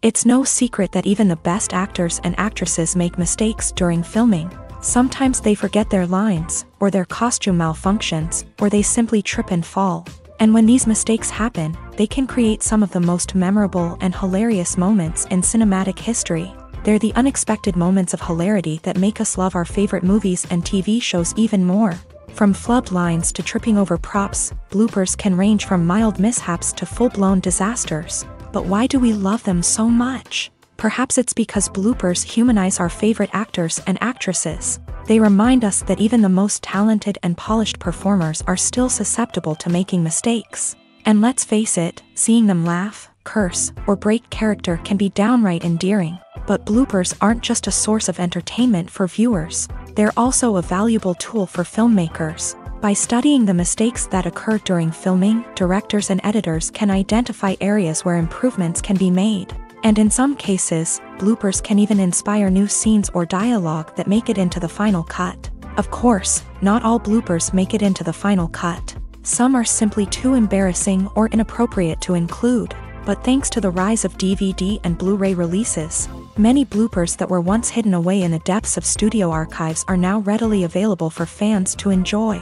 S1: It's no secret that even the best actors and actresses make mistakes during filming. Sometimes they forget their lines, or their costume malfunctions, or they simply trip and fall. And when these mistakes happen, they can create some of the most memorable and hilarious moments in cinematic history. They're the unexpected moments of hilarity that make us love our favorite movies and TV shows even more. From flubbed lines to tripping over props, bloopers can range from mild mishaps to full-blown disasters. But why do we love them so much? Perhaps it's because bloopers humanize our favorite actors and actresses. They remind us that even the most talented and polished performers are still susceptible to making mistakes. And let's face it, seeing them laugh, curse, or break character can be downright endearing. But bloopers aren't just a source of entertainment for viewers. They're also a valuable tool for filmmakers. By studying the mistakes that occur during filming, directors and editors can identify areas where improvements can be made. And in some cases, bloopers can even inspire new scenes or dialogue that make it into the final cut. Of course, not all bloopers make it into the final cut. Some are simply too embarrassing or inappropriate to include. But thanks to the rise of DVD and Blu-ray releases, many bloopers that were once hidden away in the depths of studio archives are now readily available for fans to enjoy.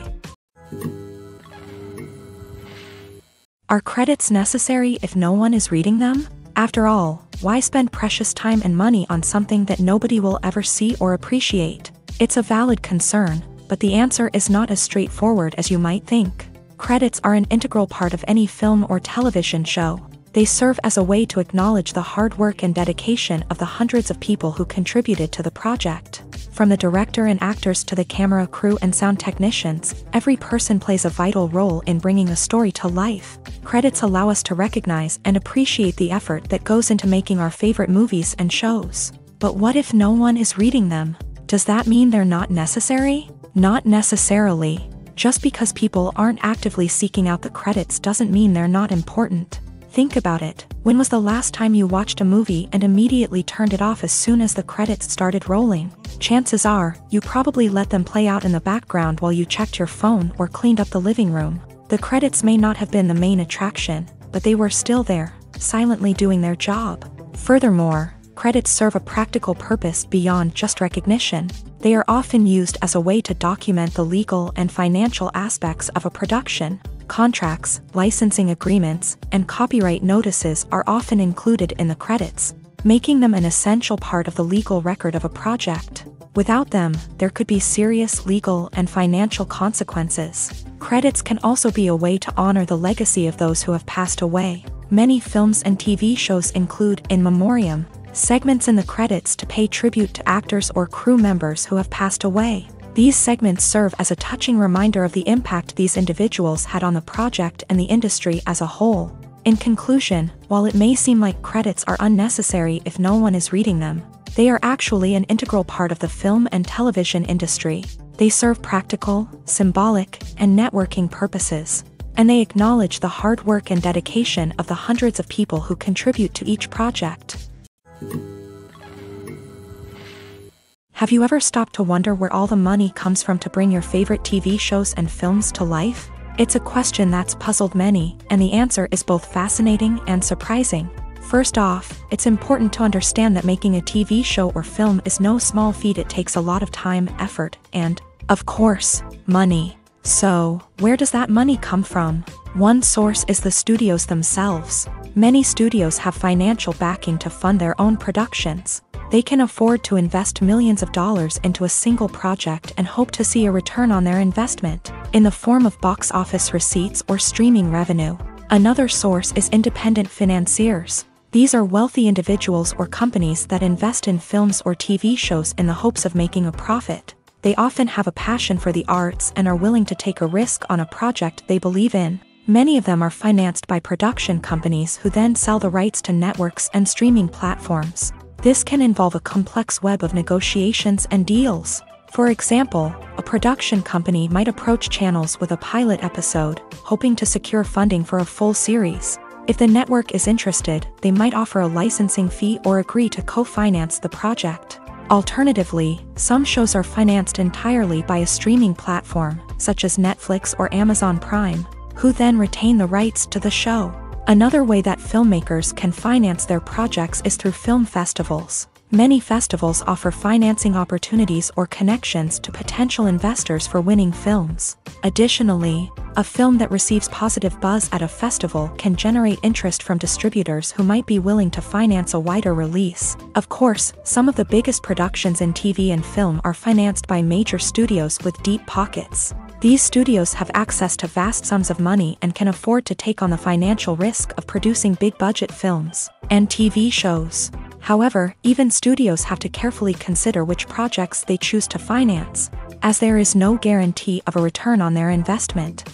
S1: Are credits necessary if no one is reading them? After all, why spend precious time and money on something that nobody will ever see or appreciate? It's a valid concern, but the answer is not as straightforward as you might think. Credits are an integral part of any film or television show. They serve as a way to acknowledge the hard work and dedication of the hundreds of people who contributed to the project. From the director and actors to the camera crew and sound technicians, every person plays a vital role in bringing a story to life. Credits allow us to recognize and appreciate the effort that goes into making our favorite movies and shows. But what if no one is reading them? Does that mean they're not necessary? Not necessarily. Just because people aren't actively seeking out the credits doesn't mean they're not important. Think about it. When was the last time you watched a movie and immediately turned it off as soon as the credits started rolling? Chances are, you probably let them play out in the background while you checked your phone or cleaned up the living room. The credits may not have been the main attraction, but they were still there, silently doing their job. Furthermore, credits serve a practical purpose beyond just recognition. They are often used as a way to document the legal and financial aspects of a production. Contracts, licensing agreements, and copyright notices are often included in the credits, making them an essential part of the legal record of a project. Without them, there could be serious legal and financial consequences. Credits can also be a way to honor the legacy of those who have passed away. Many films and TV shows include in memoriam segments in the credits to pay tribute to actors or crew members who have passed away. These segments serve as a touching reminder of the impact these individuals had on the project and the industry as a whole. In conclusion, while it may seem like credits are unnecessary if no one is reading them, they are actually an integral part of the film and television industry. They serve practical, symbolic, and networking purposes, and they acknowledge the hard work and dedication of the hundreds of people who contribute to each project. Have you ever stopped to wonder where all the money comes from to bring your favorite TV shows and films to life? It's a question that's puzzled many, and the answer is both fascinating and surprising. First off, it's important to understand that making a TV show or film is no small feat. It takes a lot of time, effort, and Of course, money. So, where does that money come from? One source is the studios themselves. Many studios have financial backing to fund their own productions. They can afford to invest millions of dollars into a single project and hope to see a return on their investment, in the form of box office receipts or streaming revenue. Another source is independent financiers. These are wealthy individuals or companies that invest in films or TV shows in the hopes of making a profit. They often have a passion for the arts and are willing to take a risk on a project they believe in. Many of them are financed by production companies who then sell the rights to networks and streaming platforms. This can involve a complex web of negotiations and deals. For example, a production company might approach channels with a pilot episode, hoping to secure funding for a full series. If the network is interested, they might offer a licensing fee or agree to co-finance the project. Alternatively, some shows are financed entirely by a streaming platform, such as Netflix or Amazon Prime, who then retain the rights to the show. Another way that filmmakers can finance their projects is through film festivals. Many festivals offer financing opportunities or connections to potential investors for winning films. Additionally, a film that receives positive buzz at a festival can generate interest from distributors who might be willing to finance a wider release. Of course, some of the biggest productions in TV and film are financed by major studios with deep pockets. These studios have access to vast sums of money and can afford to take on the financial risk of producing big-budget films and TV shows. However, even studios have to carefully consider which projects they choose to finance, as there is no guarantee of a return on their investment.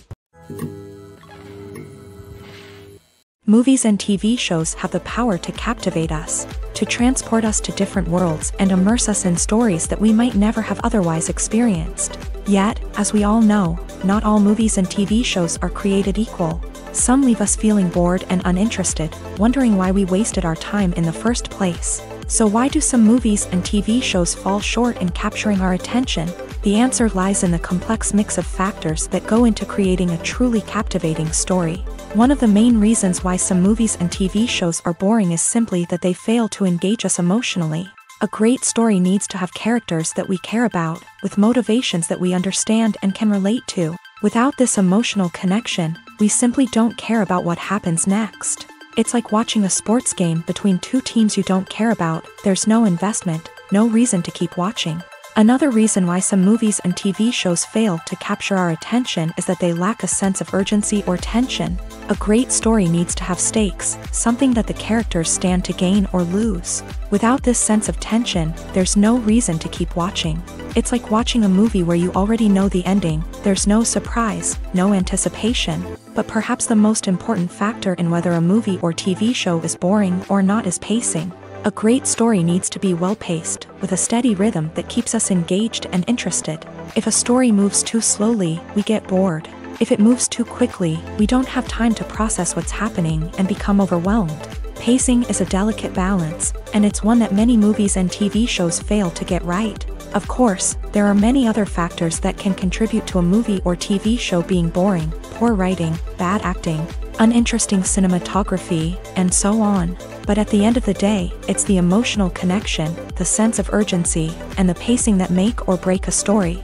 S1: Movies and TV shows have the power to captivate us, to transport us to different worlds and immerse us in stories that we might never have otherwise experienced. Yet, as we all know, not all movies and TV shows are created equal. Some leave us feeling bored and uninterested, wondering why we wasted our time in the first place. So why do some movies and TV shows fall short in capturing our attention? The answer lies in the complex mix of factors that go into creating a truly captivating story. One of the main reasons why some movies and TV shows are boring is simply that they fail to engage us emotionally. A great story needs to have characters that we care about, with motivations that we understand and can relate to. Without this emotional connection, we simply don't care about what happens next. It's like watching a sports game between two teams you don't care about. There's no investment, no reason to keep watching. Another reason why some movies and TV shows fail to capture our attention is that they lack a sense of urgency or tension. A great story needs to have stakes, something that the characters stand to gain or lose. Without this sense of tension, there's no reason to keep watching. It's like watching a movie where you already know the ending. There's no surprise, no anticipation. But perhaps the most important factor in whether a movie or TV show is boring or not is pacing. A great story needs to be well-paced, with a steady rhythm that keeps us engaged and interested. If a story moves too slowly, we get bored. If it moves too quickly, we don't have time to process what's happening and become overwhelmed. Pacing is a delicate balance, and it's one that many movies and TV shows fail to get right. Of course, there are many other factors that can contribute to a movie or TV show being boring: poor writing, bad acting, uninteresting cinematography, and so on. But at the end of the day, it's the emotional connection, the sense of urgency, and the pacing that make or break a story.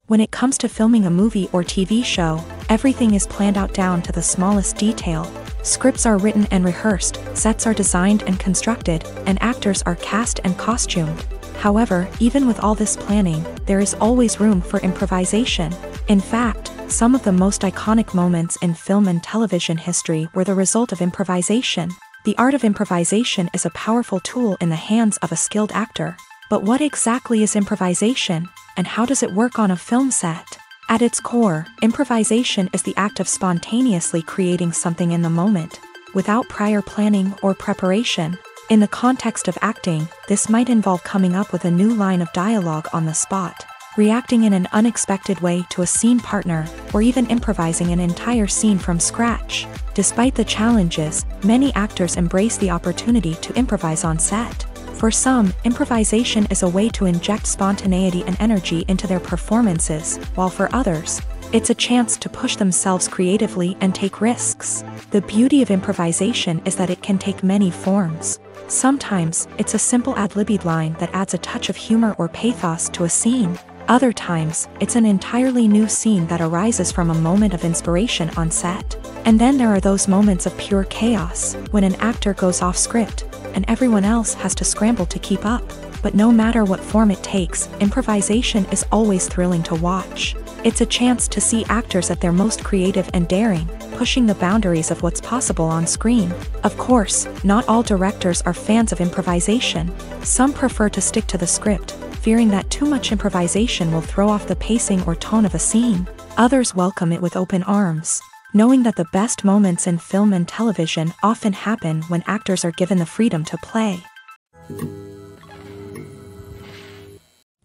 S1: When it comes to filming a movie or TV show, everything is planned out down to the smallest detail. Scripts are written and rehearsed, sets are designed and constructed, and actors are cast and costumed. However, even with all this planning, there is always room for improvisation. In fact, some of the most iconic moments in film and television history were the result of improvisation. The art of improvisation is a powerful tool in the hands of a skilled actor. But what exactly is improvisation, and how does it work on a film set? At its core, improvisation is the act of spontaneously creating something in the moment, without prior planning or preparation. In the context of acting, this might involve coming up with a new line of dialogue on the spot, reacting in an unexpected way to a scene partner, or even improvising an entire scene from scratch. Despite the challenges, many actors embrace the opportunity to improvise on set. For some, improvisation is a way to inject spontaneity and energy into their performances, while for others, It's a chance to push themselves creatively and take risks. The beauty of improvisation is that it can take many forms. Sometimes, it's a simple ad-libbed line that adds a touch of humor or pathos to a scene. Other times, it's an entirely new scene that arises from a moment of inspiration on set. And then there are those moments of pure chaos, when an actor goes off script, and everyone else has to scramble to keep up. But no matter what form it takes, improvisation is always thrilling to watch. It's a chance to see actors at their most creative and daring, pushing the boundaries of what's possible on screen. Of course, not all directors are fans of improvisation. Some prefer to stick to the script, fearing that too much improvisation will throw off the pacing or tone of a scene. Others welcome it with open arms, knowing that the best moments in film and television often happen when actors are given the freedom to play.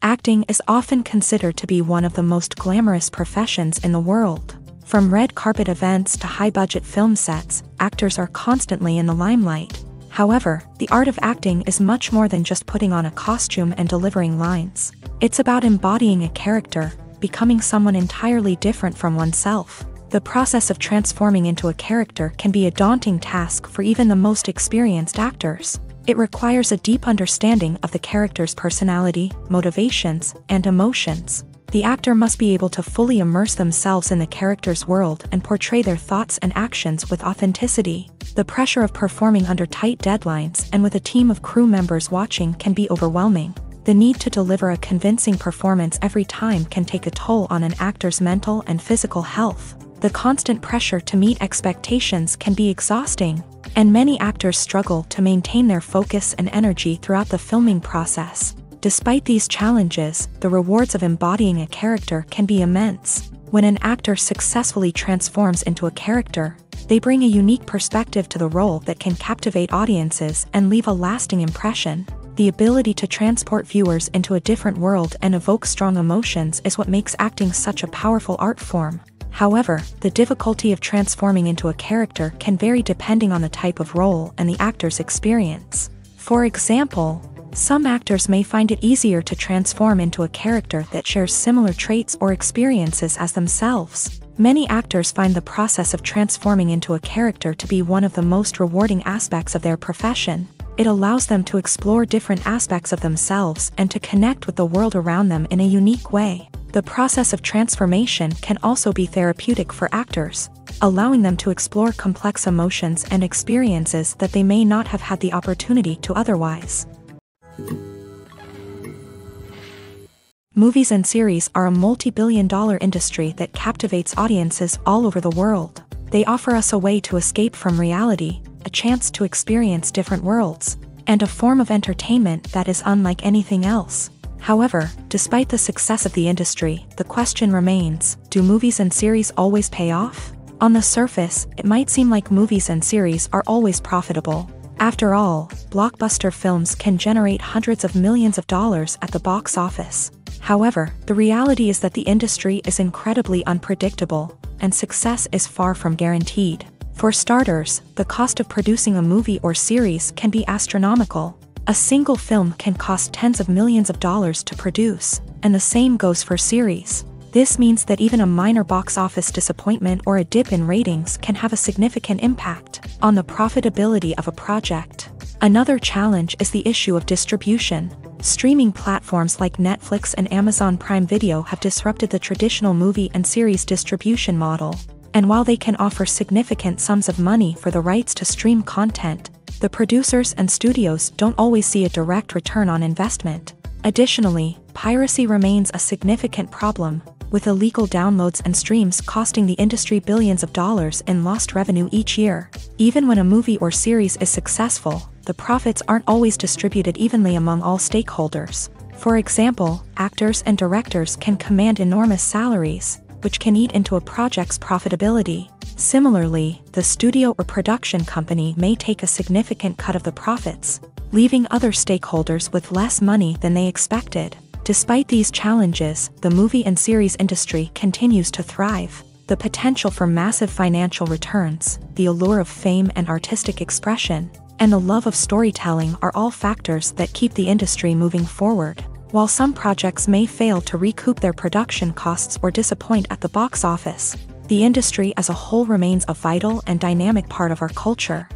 S1: Acting is often considered to be one of the most glamorous professions in the world. From red carpet events to high-budget film sets, actors are constantly in the limelight. However, the art of acting is much more than just putting on a costume and delivering lines. It's about embodying a character, becoming someone entirely different from oneself. The process of transforming into a character can be a daunting task for even the most experienced actors. It requires a deep understanding of the character's personality, motivations, and emotions. The actor must be able to fully immerse themselves in the character's world and portray their thoughts and actions with authenticity. The pressure of performing under tight deadlines and with a team of crew members watching can be overwhelming. The need to deliver a convincing performance every time can take a toll on an actor's mental and physical health. The constant pressure to meet expectations can be exhausting, and many actors struggle to maintain their focus and energy throughout the filming process. Despite these challenges, the rewards of embodying a character can be immense. When an actor successfully transforms into a character, they bring a unique perspective to the role that can captivate audiences and leave a lasting impression. The ability to transport viewers into a different world and evoke strong emotions is what makes acting such a powerful art form. However, the difficulty of transforming into a character can vary depending on the type of role and the actor's experience. For example, some actors may find it easier to transform into a character that shares similar traits or experiences as themselves. Many actors find the process of transforming into a character to be one of the most rewarding aspects of their profession. It allows them to explore different aspects of themselves and to connect with the world around them in a unique way. The process of transformation can also be therapeutic for actors, allowing them to explore complex emotions and experiences that they may not have had the opportunity to otherwise. Movies and series are a multi-billion-dollar industry that captivates audiences all over the world. They offer us a way to escape from reality, a chance to experience different worlds, and a form of entertainment that is unlike anything else. However, despite the success of the industry, the question remains, do movies and series always pay off? On the surface, it might seem like movies and series are always profitable. After all, blockbuster films can generate hundreds of millions of dollars at the box office. However, the reality is that the industry is incredibly unpredictable, and success is far from guaranteed. For starters, the cost of producing a movie or series can be astronomical. A single film can cost tens of millions of dollars to produce, and the same goes for series. This means that even a minor box office disappointment or a dip in ratings can have a significant impact on the profitability of a project. Another challenge is the issue of distribution. Streaming platforms like Netflix and Amazon Prime Video have disrupted the traditional movie and series distribution model. And while they can offer significant sums of money for the rights to stream content, the producers and studios don't always see a direct return on investment. Additionally, piracy remains a significant problem, with illegal downloads and streams costing the industry billions of dollars in lost revenue each year. Even when a movie or series is successful, the profits aren't always distributed evenly among all stakeholders. For example, actors and directors can command enormous salaries, which can eat into a project's profitability. Similarly, the studio or production company may take a significant cut of the profits, leaving other stakeholders with less money than they expected. Despite these challenges, the movie and series industry continues to thrive. The potential for massive financial returns, the allure of fame and artistic expression, and the love of storytelling are all factors that keep the industry moving forward. While some projects may fail to recoup their production costs or disappoint at the box office, the industry as a whole remains a vital and dynamic part of our culture.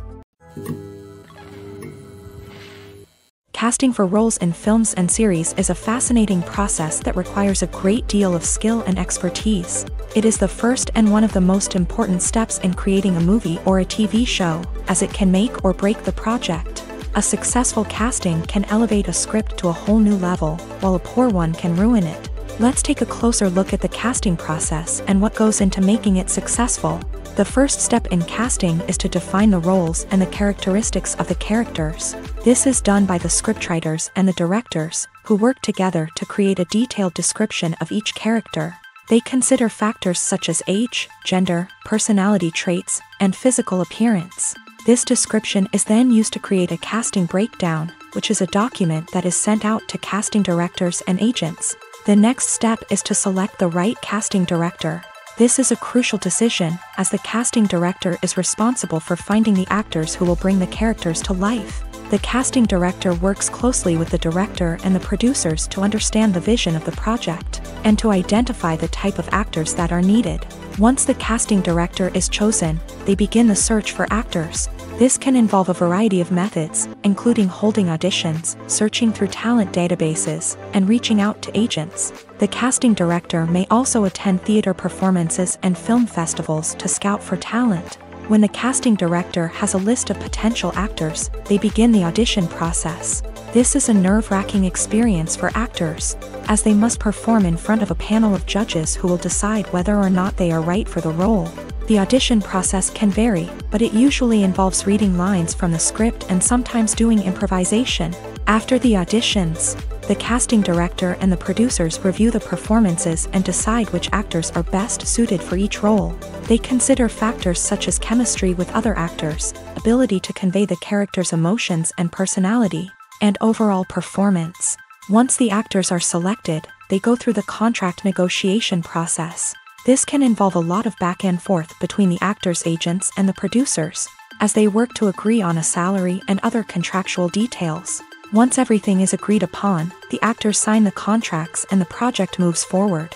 S1: Casting for roles in films and series is a fascinating process that requires a great deal of skill and expertise. It is the first and one of the most important steps in creating a movie or a TV show, as it can make or break the project. A successful casting can elevate a script to a whole new level, while a poor one can ruin it. Let's take a closer look at the casting process and what goes into making it successful. The first step in casting is to define the roles and the characteristics of the characters. This is done by the scriptwriters and the directors, who work together to create a detailed description of each character. They consider factors such as age, gender, personality traits, and physical appearance. This description is then used to create a casting breakdown, which is a document that is sent out to casting directors and agents. The next step is to select the right casting director. This is a crucial decision, as the casting director is responsible for finding the actors who will bring the characters to life. The casting director works closely with the director and the producers to understand the vision of the project, and to identify the type of actors that are needed. Once the casting director is chosen, they begin the search for actors. This can involve a variety of methods, including holding auditions, searching through talent databases, and reaching out to agents. The casting director may also attend theater performances and film festivals to scout for talent. When the casting director has a list of potential actors, they begin the audition process. This is a nerve-wracking experience for actors, as they must perform in front of a panel of judges who will decide whether or not they are right for the role. The audition process can vary, but it usually involves reading lines from the script and sometimes doing improvisation. After the auditions, the casting director and the producers review the performances and decide which actors are best suited for each role. They consider factors such as chemistry with other actors, ability to convey the character's emotions and personality, and overall performance. Once the actors are selected, they go through the contract negotiation process. This can involve a lot of back and forth between the actors' agents and the producers, as they work to agree on a salary and other contractual details. Once everything is agreed upon, the actors sign the contracts and the project moves forward.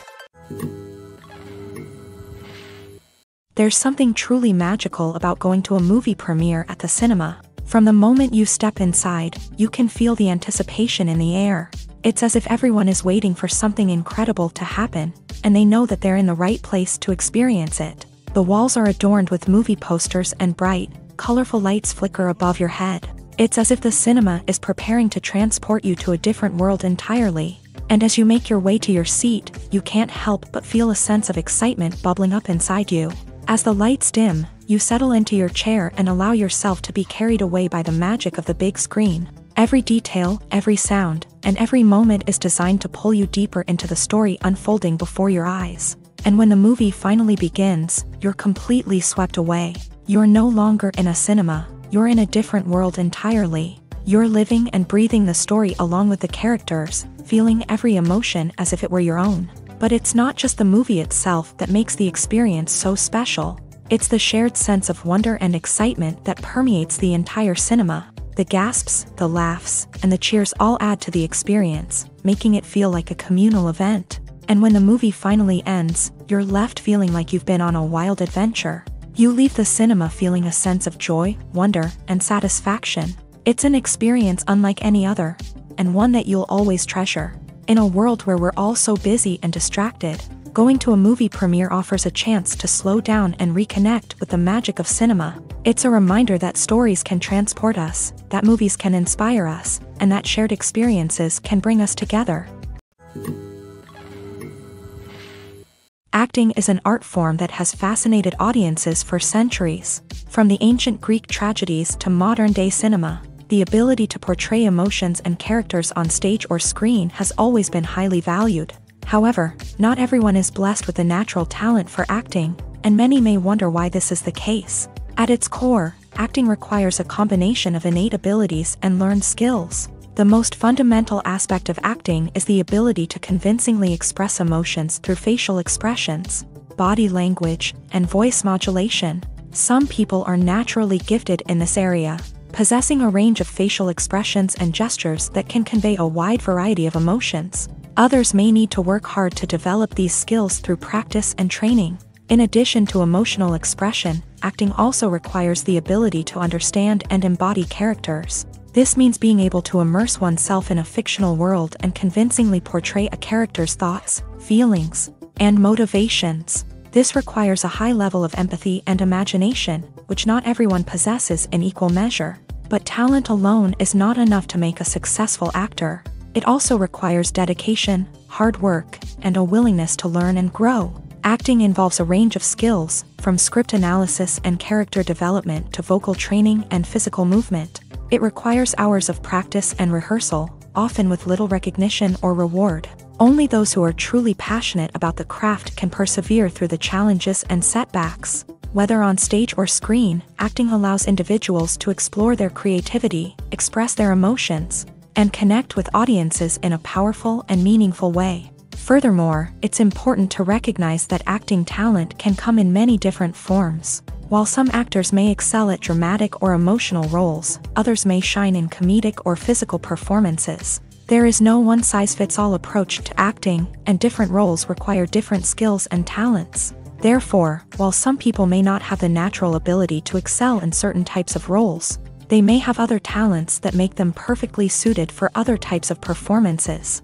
S1: There's something truly magical about going to a movie premiere at the cinema. From the moment you step inside, you can feel the anticipation in the air. It's as if everyone is waiting for something incredible to happen, and they know that they're in the right place to experience it. The walls are adorned with movie posters and bright, colorful lights flicker above your head. It's as if the cinema is preparing to transport you to a different world entirely. And as you make your way to your seat, you can't help but feel a sense of excitement bubbling up inside you. As the lights dim, you settle into your chair and allow yourself to be carried away by the magic of the big screen. Every detail, every sound, and every moment is designed to pull you deeper into the story unfolding before your eyes. And when the movie finally begins, you're completely swept away. You're no longer in a cinema, you're in a different world entirely. You're living and breathing the story along with the characters, feeling every emotion as if it were your own. But it's not just the movie itself that makes the experience so special. It's the shared sense of wonder and excitement that permeates the entire cinema. The gasps, the laughs, and the cheers all add to the experience, making it feel like a communal event. And when the movie finally ends, you're left feeling like you've been on a wild adventure. You leave the cinema feeling a sense of joy, wonder, and satisfaction. It's an experience unlike any other, and one that you'll always treasure. In a world where we're all so busy and distracted, going to a movie premiere offers a chance to slow down and reconnect with the magic of cinema. It's a reminder that stories can transport us, that movies can inspire us, and that shared experiences can bring us together. Acting is an art form that has fascinated audiences for centuries. From the ancient Greek tragedies to modern-day cinema, the ability to portray emotions and characters on stage or screen has always been highly valued. However, not everyone is blessed with the natural talent for acting, and many may wonder why this is the case. At its core, acting requires a combination of innate abilities and learned skills. The most fundamental aspect of acting is the ability to convincingly express emotions through facial expressions, body language, and voice modulation. Some people are naturally gifted in this area, possessing a range of facial expressions and gestures that can convey a wide variety of emotions. Others may need to work hard to develop these skills through practice and training. In addition to emotional expression, acting also requires the ability to understand and embody characters. This means being able to immerse oneself in a fictional world and convincingly portray a character's thoughts, feelings, and motivations. This requires a high level of empathy and imagination, which not everyone possesses in equal measure. But talent alone is not enough to make a successful actor. It also requires dedication, hard work, and a willingness to learn and grow. Acting involves a range of skills, from script analysis and character development to vocal training and physical movement. It requires hours of practice and rehearsal, often with little recognition or reward. Only those who are truly passionate about the craft can persevere through the challenges and setbacks. Whether on stage or screen, acting allows individuals to explore their creativity, express their emotions, and connect with audiences in a powerful and meaningful way. Furthermore, it's important to recognize that acting talent can come in many different forms. While some actors may excel at dramatic or emotional roles, others may shine in comedic or physical performances. There is no one-size-fits-all approach to acting, and different roles require different skills and talents. Therefore, while some people may not have the natural ability to excel in certain types of roles, they may have other talents that make them perfectly suited for other types of performances.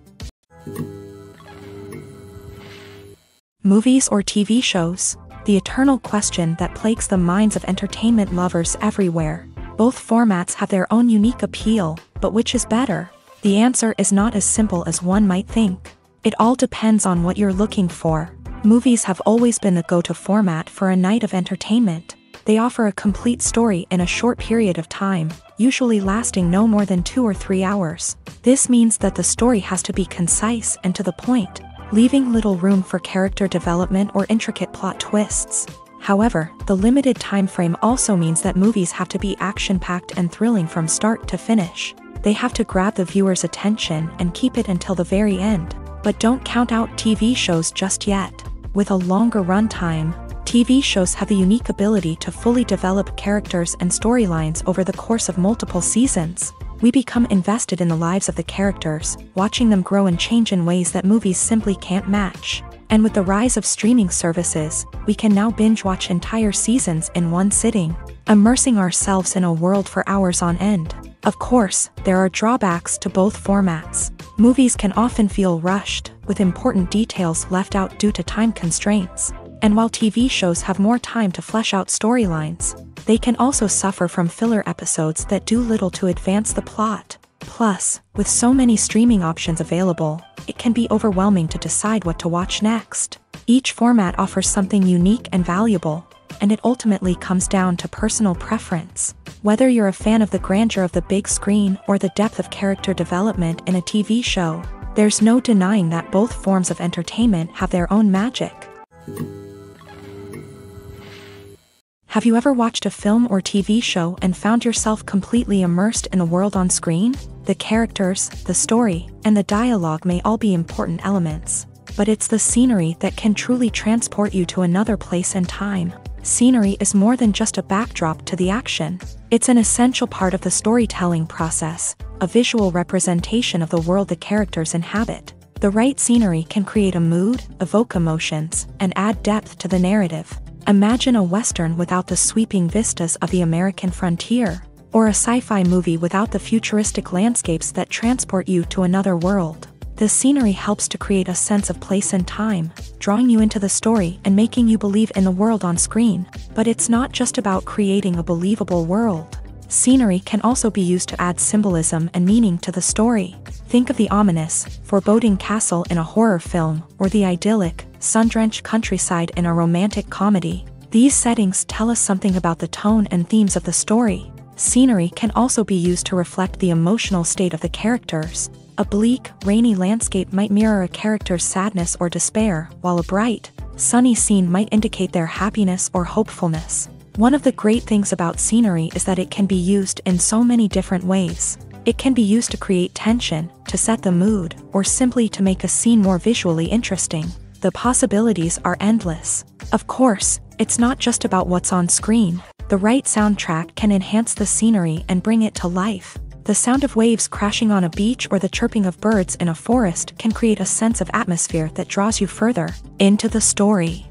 S1: Movies or TV shows? The eternal question that plagues the minds of entertainment lovers everywhere. Both formats have their own unique appeal, but which is better? The answer is not as simple as one might think. It all depends on what you're looking for. Movies have always been the go-to format for a night of entertainment. They offer a complete story in a short period of time, usually lasting no more than 2 or 3 hours. This means that the story has to be concise and to the point, leaving little room for character development or intricate plot twists. However, the limited time frame also means that movies have to be action-packed and thrilling from start to finish. They have to grab the viewer's attention and keep it until the very end. But don't count out TV shows just yet. With a longer runtime, TV shows have the unique ability to fully develop characters and storylines over the course of multiple seasons. We become invested in the lives of the characters, watching them grow and change in ways that movies simply can't match. And with the rise of streaming services, we can now binge-watch entire seasons in one sitting, immersing ourselves in a world for hours on end. Of course, there are drawbacks to both formats. Movies can often feel rushed, with important details left out due to time constraints. And while TV shows have more time to flesh out storylines, they can also suffer from filler episodes that do little to advance the plot. Plus, with so many streaming options available, it can be overwhelming to decide what to watch next. Each format offers something unique and valuable, and it ultimately comes down to personal preference. Whether you're a fan of the grandeur of the big screen or the depth of character development in a TV show, there's no denying that both forms of entertainment have their own magic. Have you ever watched a film or TV show and found yourself completely immersed in the world on screen? The characters, the story, and the dialogue may all be important elements, but it's the scenery that can truly transport you to another place and time. Scenery is more than just a backdrop to the action. It's an essential part of the storytelling process, a visual representation of the world the characters inhabit. The right scenery can create a mood, evoke emotions, and add depth to the narrative. Imagine a Western without the sweeping vistas of the American frontier, or a sci-fi movie without the futuristic landscapes that transport you to another world. The scenery helps to create a sense of place and time, drawing you into the story and making you believe in the world on screen. But it's not just about creating a believable world. Scenery can also be used to add symbolism and meaning to the story. Think of the ominous, foreboding castle in a horror film, or the idyllic, sun-drenched countryside in a romantic comedy. These settings tell us something about the tone and themes of the story. Scenery can also be used to reflect the emotional state of the characters. A bleak, rainy landscape might mirror a character's sadness or despair, while a bright, sunny scene might indicate their happiness or hopefulness. One of the great things about scenery is that it can be used in so many different ways. It can be used to create tension, to set the mood, or simply to make a scene more visually interesting. The possibilities are endless. Of course, it's not just about what's on screen. The right soundtrack can enhance the scenery and bring it to life. The sound of waves crashing on a beach or the chirping of birds in a forest can create a sense of atmosphere that draws you further into the story.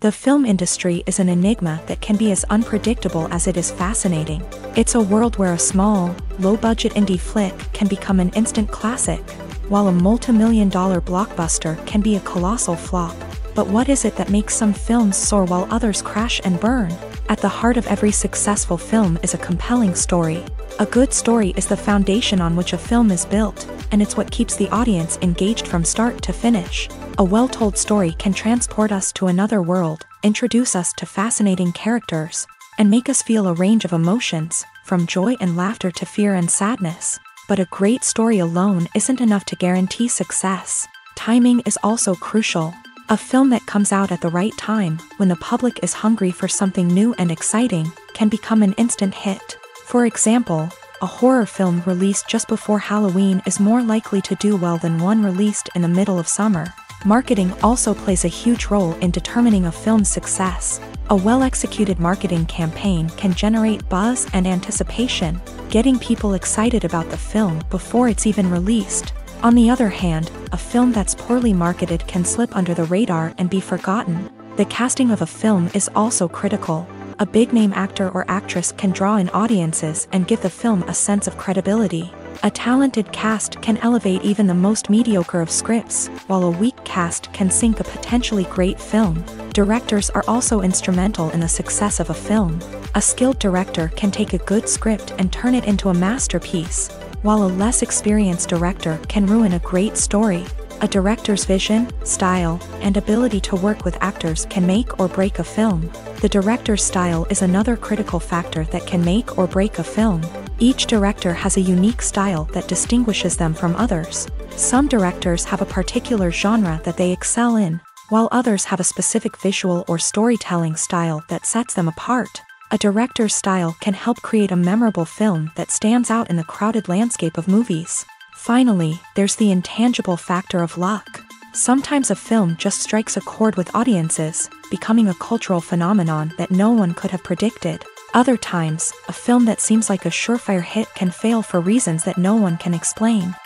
S1: The film industry is an enigma that can be as unpredictable as it is fascinating. It's a world where a small, low-budget indie flick can become an instant classic, while a multi-million-dollar blockbuster can be a colossal flop. But what is it that makes some films soar while others crash and burn? At the heart of every successful film is a compelling story. A good story is the foundation on which a film is built, and it's what keeps the audience engaged from start to finish. A well-told story can transport us to another world, introduce us to fascinating characters, and make us feel a range of emotions, from joy and laughter to fear and sadness. But a great story alone isn't enough to guarantee success. Timing is also crucial. A film that comes out at the right time, when the public is hungry for something new and exciting, can become an instant hit. For example, a horror film released just before Halloween is more likely to do well than one released in the middle of summer. Marketing also plays a huge role in determining a film's success. A well-executed marketing campaign can generate buzz and anticipation, getting people excited about the film before it's even released. On the other hand, a film that's poorly marketed can slip under the radar and be forgotten. The casting of a film is also critical. A big-name actor or actress can draw in audiences and give the film a sense of credibility. A talented cast can elevate even the most mediocre of scripts, while a weak cast can sink a potentially great film. Directors are also instrumental in the success of a film. A skilled director can take a good script and turn it into a masterpiece, while a less experienced director can ruin a great story. A director's vision, style, and ability to work with actors can make or break a film. The director's style is another critical factor that can make or break a film. Each director has a unique style that distinguishes them from others. Some directors have a particular genre that they excel in, while others have a specific visual or storytelling style that sets them apart. A director's style can help create a memorable film that stands out in the crowded landscape of movies. Finally, there's the intangible factor of luck. Sometimes a film just strikes a chord with audiences, becoming a cultural phenomenon that no one could have predicted. Other times, a film that seems like a surefire hit can fail for reasons that no one can explain.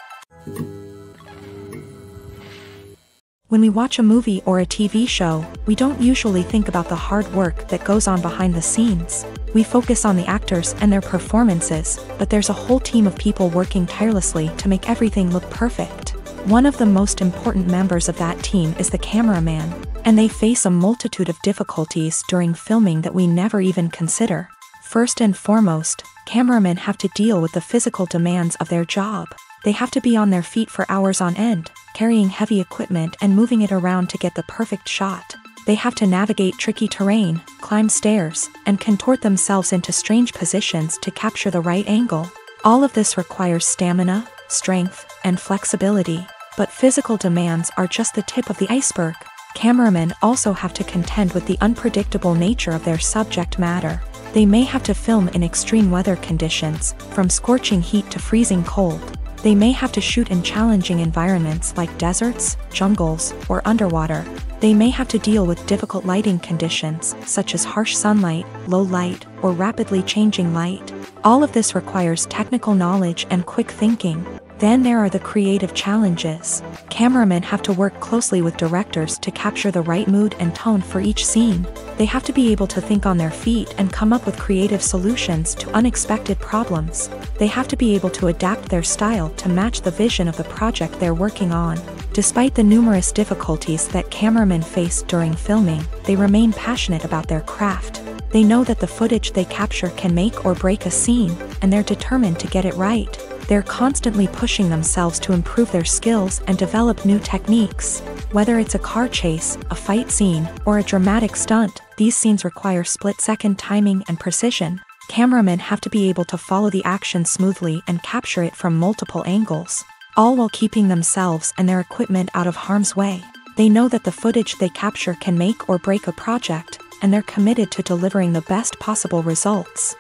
S1: When we watch a movie or a TV show, we don't usually think about the hard work that goes on behind the scenes. We focus on the actors and their performances, but there's a whole team of people working tirelessly to make everything look perfect. One of the most important members of that team is the cameraman, and they face a multitude of difficulties during filming that we never even consider. First and foremost, cameramen have to deal with the physical demands of their job. They have to be on their feet for hours on end, carrying heavy equipment and moving it around to get the perfect shot. They have to navigate tricky terrain, climb stairs, and contort themselves into strange positions to capture the right angle. All of this requires stamina, strength, and flexibility. But physical demands are just the tip of the iceberg. Cameramen also have to contend with the unpredictable nature of their subject matter. They may have to film in extreme weather conditions, from scorching heat to freezing cold. They may have to shoot in challenging environments like deserts, jungles, or underwater. They may have to deal with difficult lighting conditions, such as harsh sunlight, low light, or rapidly changing light. All of this requires technical knowledge and quick thinking. Then there are the creative challenges. Cameramen have to work closely with directors to capture the right mood and tone for each scene. They have to be able to think on their feet and come up with creative solutions to unexpected problems. They have to be able to adapt their style to match the vision of the project they're working on. Despite the numerous difficulties that cameramen face during filming, they remain passionate about their craft. They know that the footage they capture can make or break a scene, and they're determined to get it right. They're constantly pushing themselves to improve their skills and develop new techniques. Whether it's a car chase, a fight scene, or a dramatic stunt, these scenes require split-second timing and precision. Cameramen have to be able to follow the action smoothly and capture it from multiple angles, all while keeping themselves and their equipment out of harm's way. They know that the footage they capture can make or break a project, and they're committed to delivering the best possible results.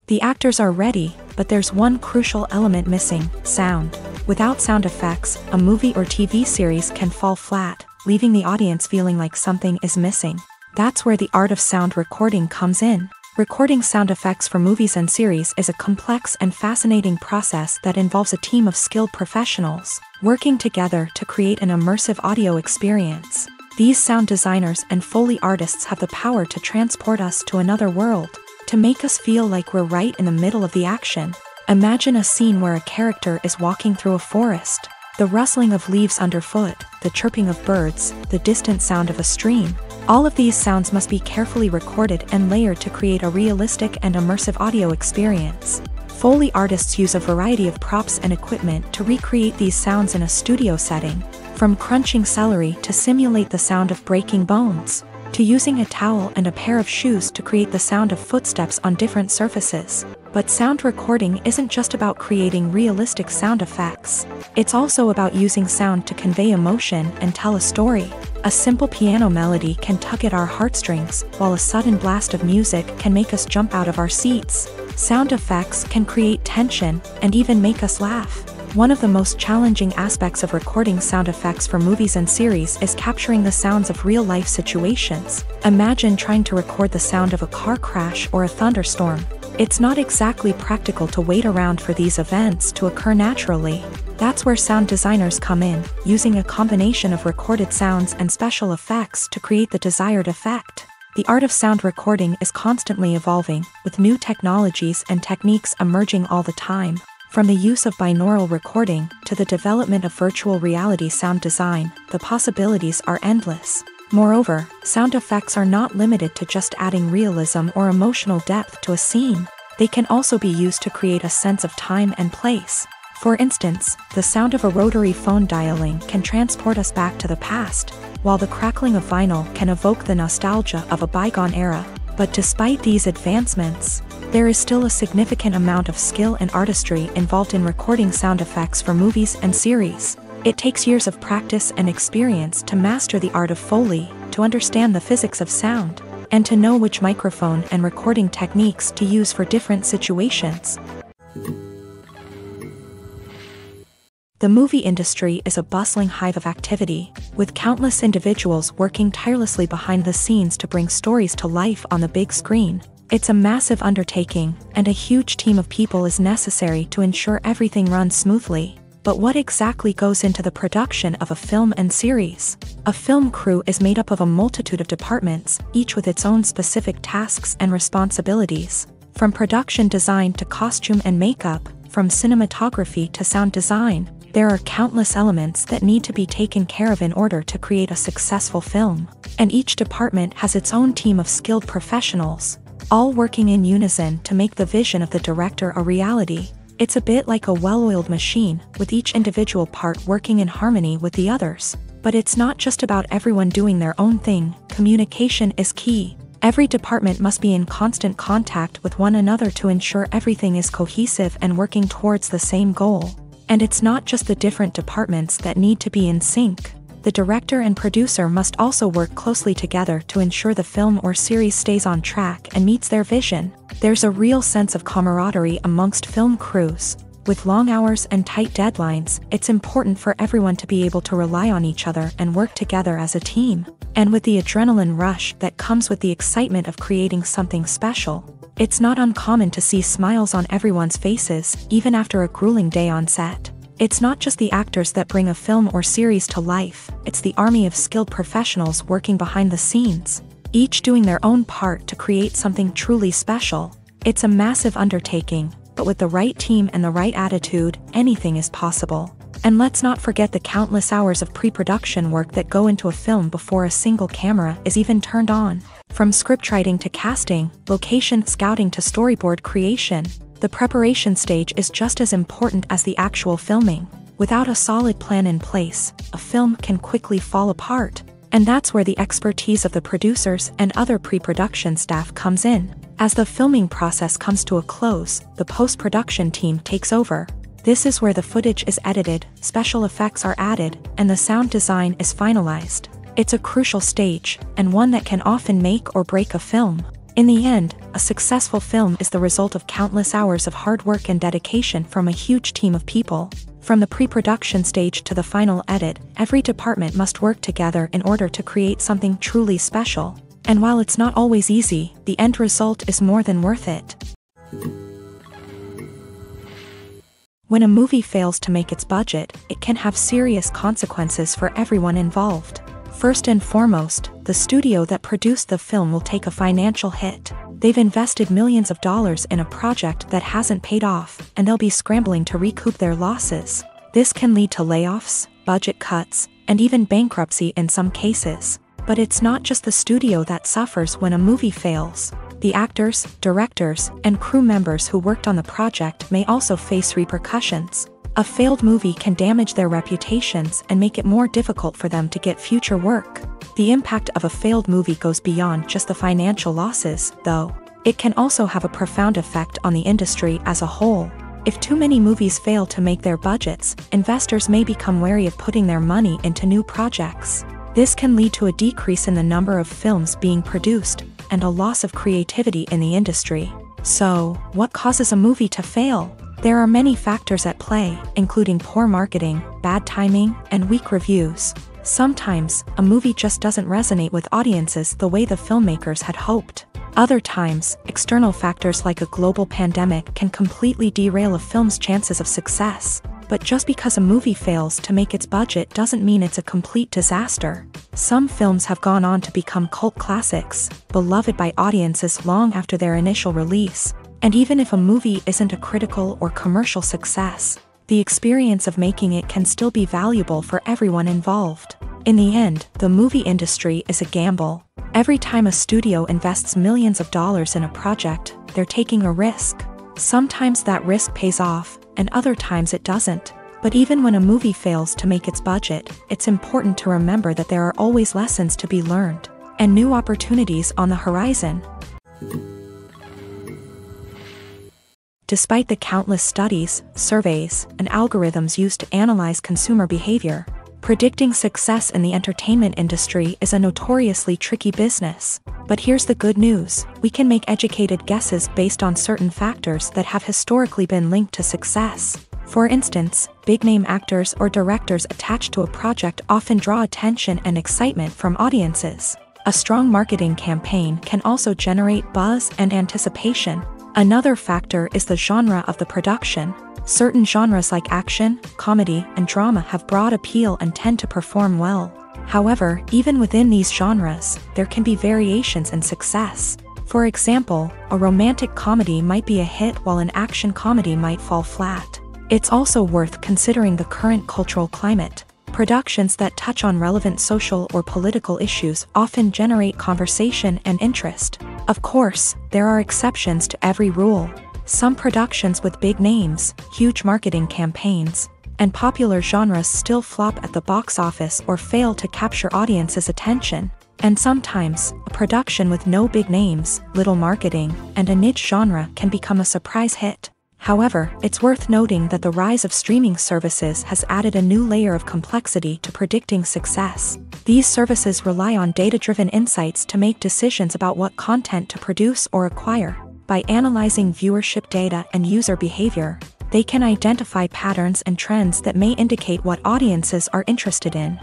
S1: The actors are ready, but there's one crucial element missing: sound. Without sound effects, a movie or TV series can fall flat, leaving the audience feeling like something is missing. That's where the art of sound recording comes in. Recording sound effects for movies and series is a complex and fascinating process that involves a team of skilled professionals working together to create an immersive audio experience. These sound designers and Foley artists have the power to transport us to another world, to make us feel like we're right in the middle of the action. Imagine a scene where a character is walking through a forest. The rustling of leaves underfoot, the chirping of birds, the distant sound of a stream. All of these sounds must be carefully recorded and layered to create a realistic and immersive audio experience. Foley artists use a variety of props and equipment to recreate these sounds in a studio setting, from crunching celery to simulate the sound of breaking bones, to using a towel and a pair of shoes to create the sound of footsteps on different surfaces. But sound recording isn't just about creating realistic sound effects. It's also about using sound to convey emotion and tell a story. A simple piano melody can tug at our heartstrings, while a sudden blast of music can make us jump out of our seats. Sound effects can create tension and even make us laugh. One of the most challenging aspects of recording sound effects for movies and series is capturing the sounds of real-life situations. Imagine trying to record the sound of a car crash or a thunderstorm. It's not exactly practical to wait around for these events to occur naturally. That's where sound designers come in, using a combination of recorded sounds and special effects to create the desired effect. The art of sound recording is constantly evolving, with new technologies and techniques emerging all the time. From the use of binaural recording to the development of virtual reality sound design, the possibilities are endless. Moreover, sound effects are not limited to just adding realism or emotional depth to a scene. They can also be used to create a sense of time and place. For instance, the sound of a rotary phone dialing can transport us back to the past, while the crackling of vinyl can evoke the nostalgia of a bygone era. But despite these advancements, there is still a significant amount of skill and artistry involved in recording sound effects for movies and series. It takes years of practice and experience to master the art of Foley, to understand the physics of sound, and to know which microphone and recording techniques to use for different situations. The movie industry is a bustling hive of activity, with countless individuals working tirelessly behind the scenes to bring stories to life on the big screen. It's a massive undertaking, and a huge team of people is necessary to ensure everything runs smoothly. But what exactly goes into the production of a film and series? A film crew is made up of a multitude of departments, each with its own specific tasks and responsibilities. From production design to costume and makeup, from cinematography to sound design, there are countless elements that need to be taken care of in order to create a successful film. And each department has its own team of skilled professionals, all working in unison to make the vision of the director a reality. It's a bit like a well-oiled machine, with each individual part working in harmony with the others. But it's not just about everyone doing their own thing. Communication is key. Every department must be in constant contact with one another to ensure everything is cohesive and working towards the same goal. And it's not just the different departments that need to be in sync. The director and producer must also work closely together to ensure the film or series stays on track and meets their vision. There's a real sense of camaraderie amongst film crews. With long hours and tight deadlines, it's important for everyone to be able to rely on each other and work together as a team. And with the adrenaline rush that comes with the excitement of creating something special, it's not uncommon to see smiles on everyone's faces, even after a grueling day on set. It's not just the actors that bring a film or series to life, it's the army of skilled professionals working behind the scenes, each doing their own part to create something truly special. It's a massive undertaking, but with the right team and the right attitude, anything is possible. And let's not forget the countless hours of pre-production work that go into a film before a single camera is even turned on. From scriptwriting to casting, location scouting to storyboard creation, the preparation stage is just as important as the actual filming. Without a solid plan in place, a film can quickly fall apart. And that's where the expertise of the producers and other pre-production staff comes in. As the filming process comes to a close, the post-production team takes over. This is where the footage is edited, special effects are added, and the sound design is finalized. It's a crucial stage, and one that can often make or break a film. In the end, a successful film is the result of countless hours of hard work and dedication from a huge team of people. From the pre-production stage to the final edit, every department must work together in order to create something truly special. And while it's not always easy, the end result is more than worth it. When a movie fails to make its budget, it can have serious consequences for everyone involved. First and foremost, the studio that produced the film will take a financial hit. They've invested millions of dollars in a project that hasn't paid off, and they'll be scrambling to recoup their losses. This can lead to layoffs, budget cuts, and even bankruptcy in some cases. But it's not just the studio that suffers when a movie fails. The actors, directors, and crew members who worked on the project may also face repercussions. A failed movie can damage their reputations and make it more difficult for them to get future work. The impact of a failed movie goes beyond just the financial losses, though. It can also have a profound effect on the industry as a whole. If too many movies fail to make their budgets, investors may become wary of putting their money into new projects. This can lead to a decrease in the number of films being produced, and a loss of creativity in the industry. So, what causes a movie to fail? There are many factors at play, including poor marketing, bad timing, and weak reviews. Sometimes, a movie just doesn't resonate with audiences the way the filmmakers had hoped. Other times, external factors like a global pandemic can completely derail a film's chances of success. But just because a movie fails to make its budget doesn't mean it's a complete disaster. Some films have gone on to become cult classics, beloved by audiences long after their initial release. And even if a movie isn't a critical or commercial success, the experience of making it can still be valuable for everyone involved. In the end, the movie industry is a gamble. Every time a studio invests millions of dollars in a project, they're taking a risk. Sometimes that risk pays off, and other times it doesn't. But even when a movie fails to make its budget, it's important to remember that there are always lessons to be learned, and new opportunities on the horizon. Despite the countless studies, surveys, and algorithms used to analyze consumer behavior, predicting success in the entertainment industry is a notoriously tricky business. But here's the good news: we can make educated guesses based on certain factors that have historically been linked to success. For instance, big-name actors or directors attached to a project often draw attention and excitement from audiences. A strong marketing campaign can also generate buzz and anticipation. Another factor is the genre of the production. Certain genres like action, comedy, and drama have broad appeal and tend to perform well. However, even within these genres, there can be variations in success. For example, a romantic comedy might be a hit while an action comedy might fall flat. It's also worth considering the current cultural climate. Productions that touch on relevant social or political issues often generate conversation and interest. Of course, there are exceptions to every rule. Some productions with big names, huge marketing campaigns, and popular genres still flop at the box office or fail to capture audiences' attention. And sometimes, a production with no big names, little marketing, and a niche genre can become a surprise hit. However, it's worth noting that the rise of streaming services has added a new layer of complexity to predicting success. These services rely on data-driven insights to make decisions about what content to produce or acquire. By analyzing viewership data and user behavior, they can identify patterns and trends that may indicate what audiences are interested in.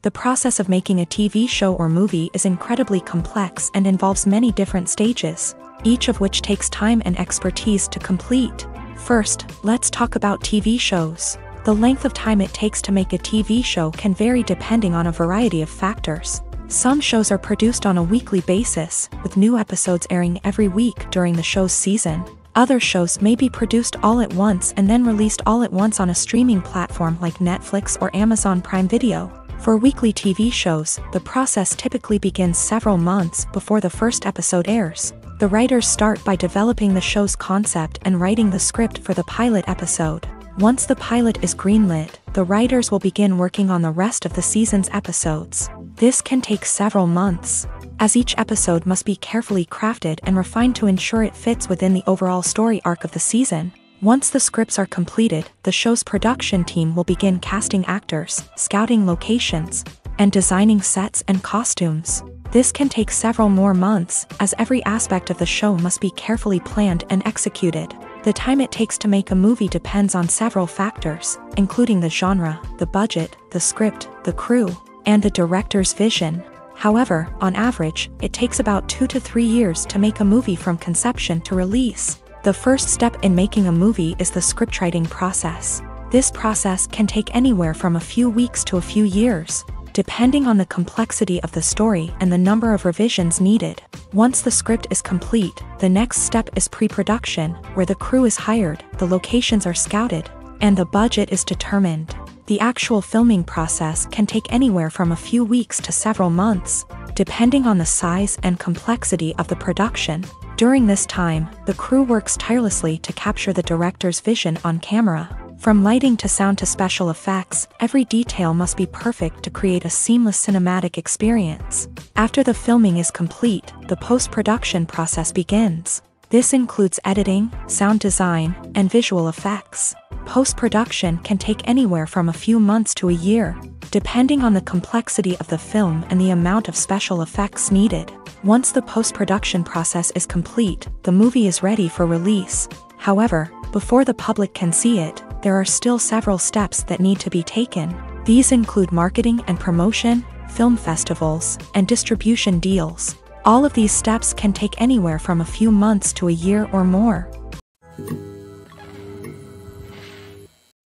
S1: The process of making a TV show or movie is incredibly complex and involves many different stages, each of which takes time and expertise to complete. First, let's talk about TV shows. The length of time it takes to make a TV show can vary depending on a variety of factors. Some shows are produced on a weekly basis, with new episodes airing every week during the show's season. Other shows may be produced all at once and then released all at once on a streaming platform like Netflix or Amazon Prime Video. For weekly TV shows, the process typically begins several months before the first episode airs. The writers start by developing the show's concept and writing the script for the pilot episode. Once the pilot is greenlit, the writers will begin working on the rest of the season's episodes. This can take several months, as each episode must be carefully crafted and refined to ensure it fits within the overall story arc of the season. Once the scripts are completed, the show's production team will begin casting actors, scouting locations, and designing sets and costumes. This can take several more months, as every aspect of the show must be carefully planned and executed. The time it takes to make a movie depends on several factors, including the genre, the budget, the script, the crew, and the director's vision. However, on average, it takes about 2 to 3 years to make a movie from conception to release. The first step in making a movie is the scriptwriting process. This process can take anywhere from a few weeks to a few years, depending on the complexity of the story and the number of revisions needed. Once the script is complete, the next step is pre-production, where the crew is hired, the locations are scouted, and the budget is determined. The actual filming process can take anywhere from a few weeks to several months, depending on the size and complexity of the production. During this time, the crew works tirelessly to capture the director's vision on camera. From lighting to sound to special effects, every detail must be perfect to create a seamless cinematic experience. After the filming is complete, the post-production process begins. This includes editing, sound design, and visual effects. Post-production can take anywhere from a few months to a year, depending on the complexity of the film and the amount of special effects needed. Once the post-production process is complete, the movie is ready for release. However, before the public can see it, there are still several steps that need to be taken. These include marketing and promotion, film festivals, and distribution deals. All of these steps can take anywhere from a few months to a year or more.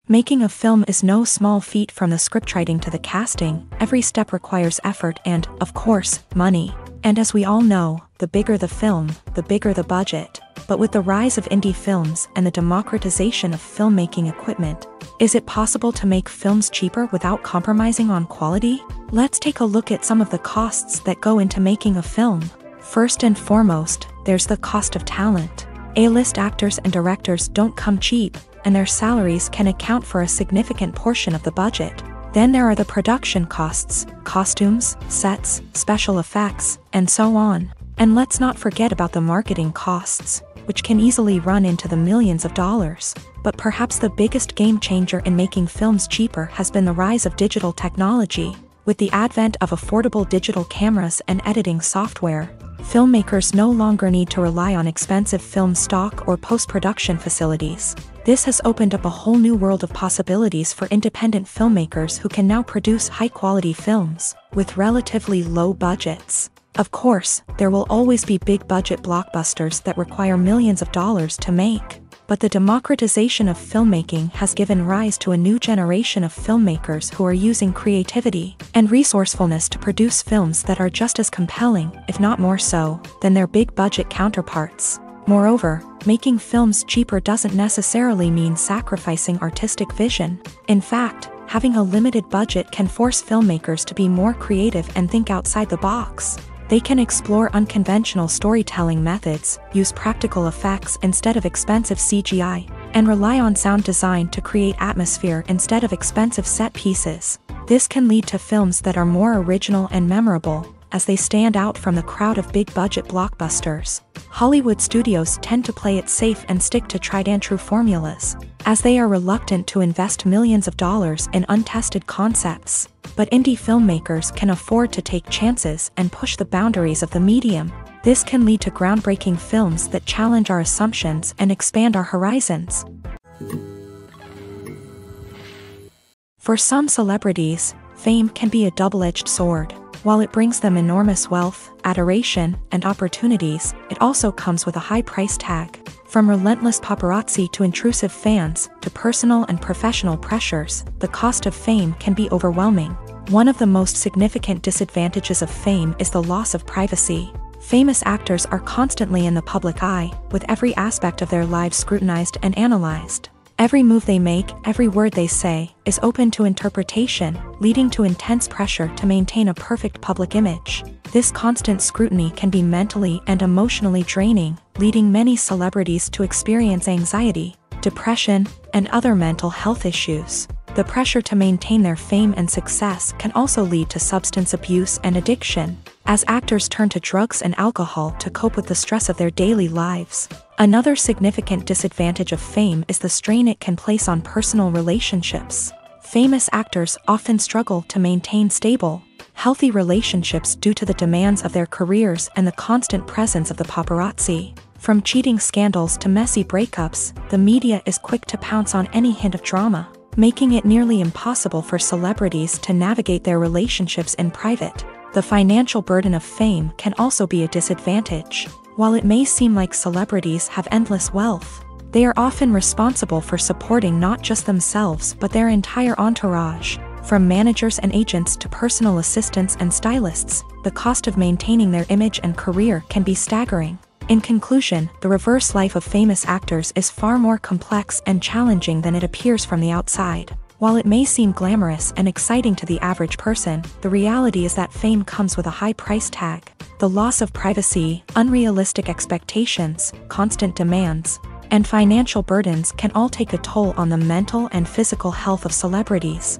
S1: Making a film is no small feat. From the scriptwriting to the casting, every step requires effort and, of course, money. And as we all know, the bigger the film, the bigger the budget. But with the rise of indie films and the democratization of filmmaking equipment, is it possible to make films cheaper without compromising on quality? Let's take a look at some of the costs that go into making a film. First and foremost, there's the cost of talent. A-list actors and directors don't come cheap, and their salaries can account for a significant portion of the budget. Then there are the production costs, costumes, sets, special effects, and so on. And let's not forget about the marketing costs, which can easily run into the millions of dollars. But perhaps the biggest game changer in making films cheaper has been the rise of digital technology. With the advent of affordable digital cameras and editing software, filmmakers no longer need to rely on expensive film stock or post-production facilities. This has opened up a whole new world of possibilities for independent filmmakers who can now produce high-quality films with relatively low budgets. Of course, there will always be big-budget blockbusters that require millions of dollars to make. But the democratization of filmmaking has given rise to a new generation of filmmakers who are using creativity and resourcefulness to produce films that are just as compelling, if not more so, than their big-budget counterparts. Moreover, making films cheaper doesn't necessarily mean sacrificing artistic vision. In fact, having a limited budget can force filmmakers to be more creative and think outside the box. They can explore unconventional storytelling methods, use practical effects instead of expensive CGI, and rely on sound design to create atmosphere instead of expensive set pieces. This can lead to films that are more original and memorable, as they stand out from the crowd of big-budget blockbusters. Hollywood studios tend to play it safe and stick to tried-and-true formulas, as they are reluctant to invest millions of dollars in untested concepts. But indie filmmakers can afford to take chances and push the boundaries of the medium. This can lead to groundbreaking films that challenge our assumptions and expand our horizons. For some celebrities, fame can be a double-edged sword. While it brings them enormous wealth, adoration, and opportunities, it also comes with a high price tag. From relentless paparazzi to intrusive fans, to personal and professional pressures, the cost of fame can be overwhelming. One of the most significant disadvantages of fame is the loss of privacy. Famous actors are constantly in the public eye, with every aspect of their lives scrutinized and analyzed. Every move they make, every word they say, is open to interpretation, leading to intense pressure to maintain a perfect public image. This constant scrutiny can be mentally and emotionally draining, leading many celebrities to experience anxiety, depression, and other mental health issues. The pressure to maintain their fame and success can also lead to substance abuse and addiction, as actors turn to drugs and alcohol to cope with the stress of their daily lives. Another significant disadvantage of fame is the strain it can place on personal relationships. Famous actors often struggle to maintain stable, healthy relationships due to the demands of their careers and the constant presence of the paparazzi. From cheating scandals to messy breakups, the media is quick to pounce on any hint of drama, making it nearly impossible for celebrities to navigate their relationships in private. The financial burden of fame can also be a disadvantage. While it may seem like celebrities have endless wealth, they are often responsible for supporting not just themselves but their entire entourage. From managers and agents to personal assistants and stylists, the cost of maintaining their image and career can be staggering. In conclusion, the reverse life of famous actors is far more complex and challenging than it appears from the outside. While it may seem glamorous and exciting to the average person, the reality is that fame comes with a high price tag. The loss of privacy, unrealistic expectations, constant demands, and financial burdens can all take a toll on the mental and physical health of celebrities.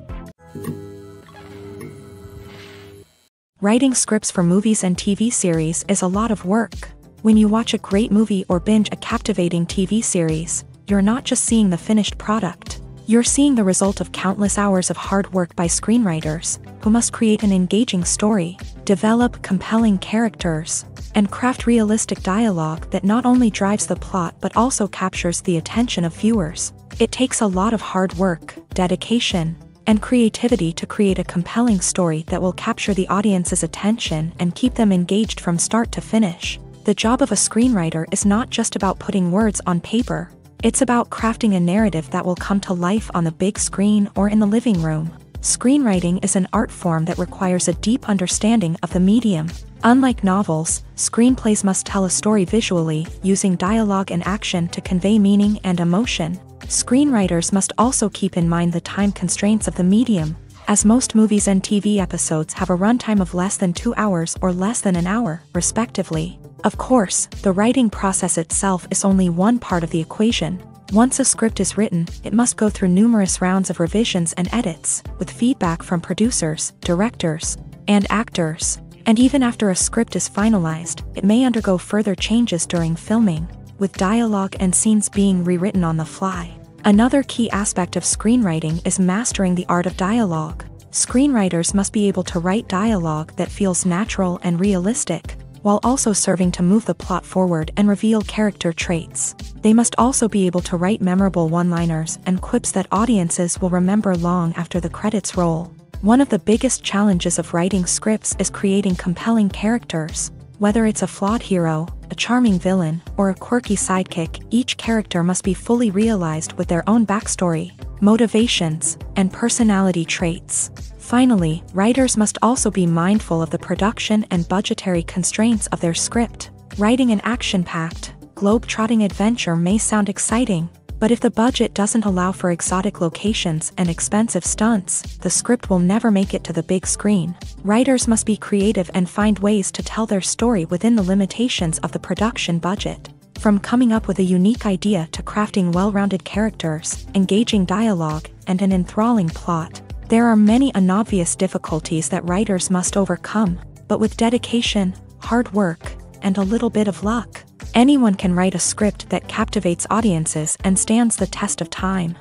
S1: Writing scripts for movies and TV series is a lot of work. When you watch a great movie or binge a captivating TV series, you're not just seeing the finished product. You're seeing the result of countless hours of hard work by screenwriters, who must create an engaging story, develop compelling characters, and craft realistic dialogue that not only drives the plot but also captures the attention of viewers. It takes a lot of hard work, dedication, and creativity to create a compelling story that will capture the audience's attention and keep them engaged from start to finish. The job of a screenwriter is not just about putting words on paper. It's about crafting a narrative that will come to life on the big screen or in the living room. Screenwriting is an art form that requires a deep understanding of the medium. Unlike novels, screenplays must tell a story visually, using dialogue and action to convey meaning and emotion. Screenwriters must also keep in mind the time constraints of the medium, as most movies and TV episodes have a runtime of less than 2 hours or less than an hour, respectively. Of course, the writing process itself is only one part of the equation. Once a script is written, it must go through numerous rounds of revisions and edits, with feedback from producers, directors, and actors. And even after a script is finalized, it may undergo further changes during filming, with dialogue and scenes being rewritten on the fly. Another key aspect of screenwriting is mastering the art of dialogue. Screenwriters must be able to write dialogue that feels natural and realistic, while also serving to move the plot forward and reveal character traits. They must also be able to write memorable one-liners and quips that audiences will remember long after the credits roll. One of the biggest challenges of writing scripts is creating compelling characters. Whether it's a flawed hero, a charming villain, or a quirky sidekick, each character must be fully realized with their own backstory, motivations, and personality traits. Finally, writers must also be mindful of the production and budgetary constraints of their script. Writing an action-packed, globe-trotting adventure may sound exciting, but if the budget doesn't allow for exotic locations and expensive stunts, the script will never make it to the big screen. Writers must be creative and find ways to tell their story within the limitations of the production budget. From coming up with a unique idea to crafting well-rounded characters, engaging dialogue, and an enthralling plot, there are many unobvious difficulties that writers must overcome, but with dedication, hard work, and a little bit of luck, anyone can write a script that captivates audiences and stands the test of time.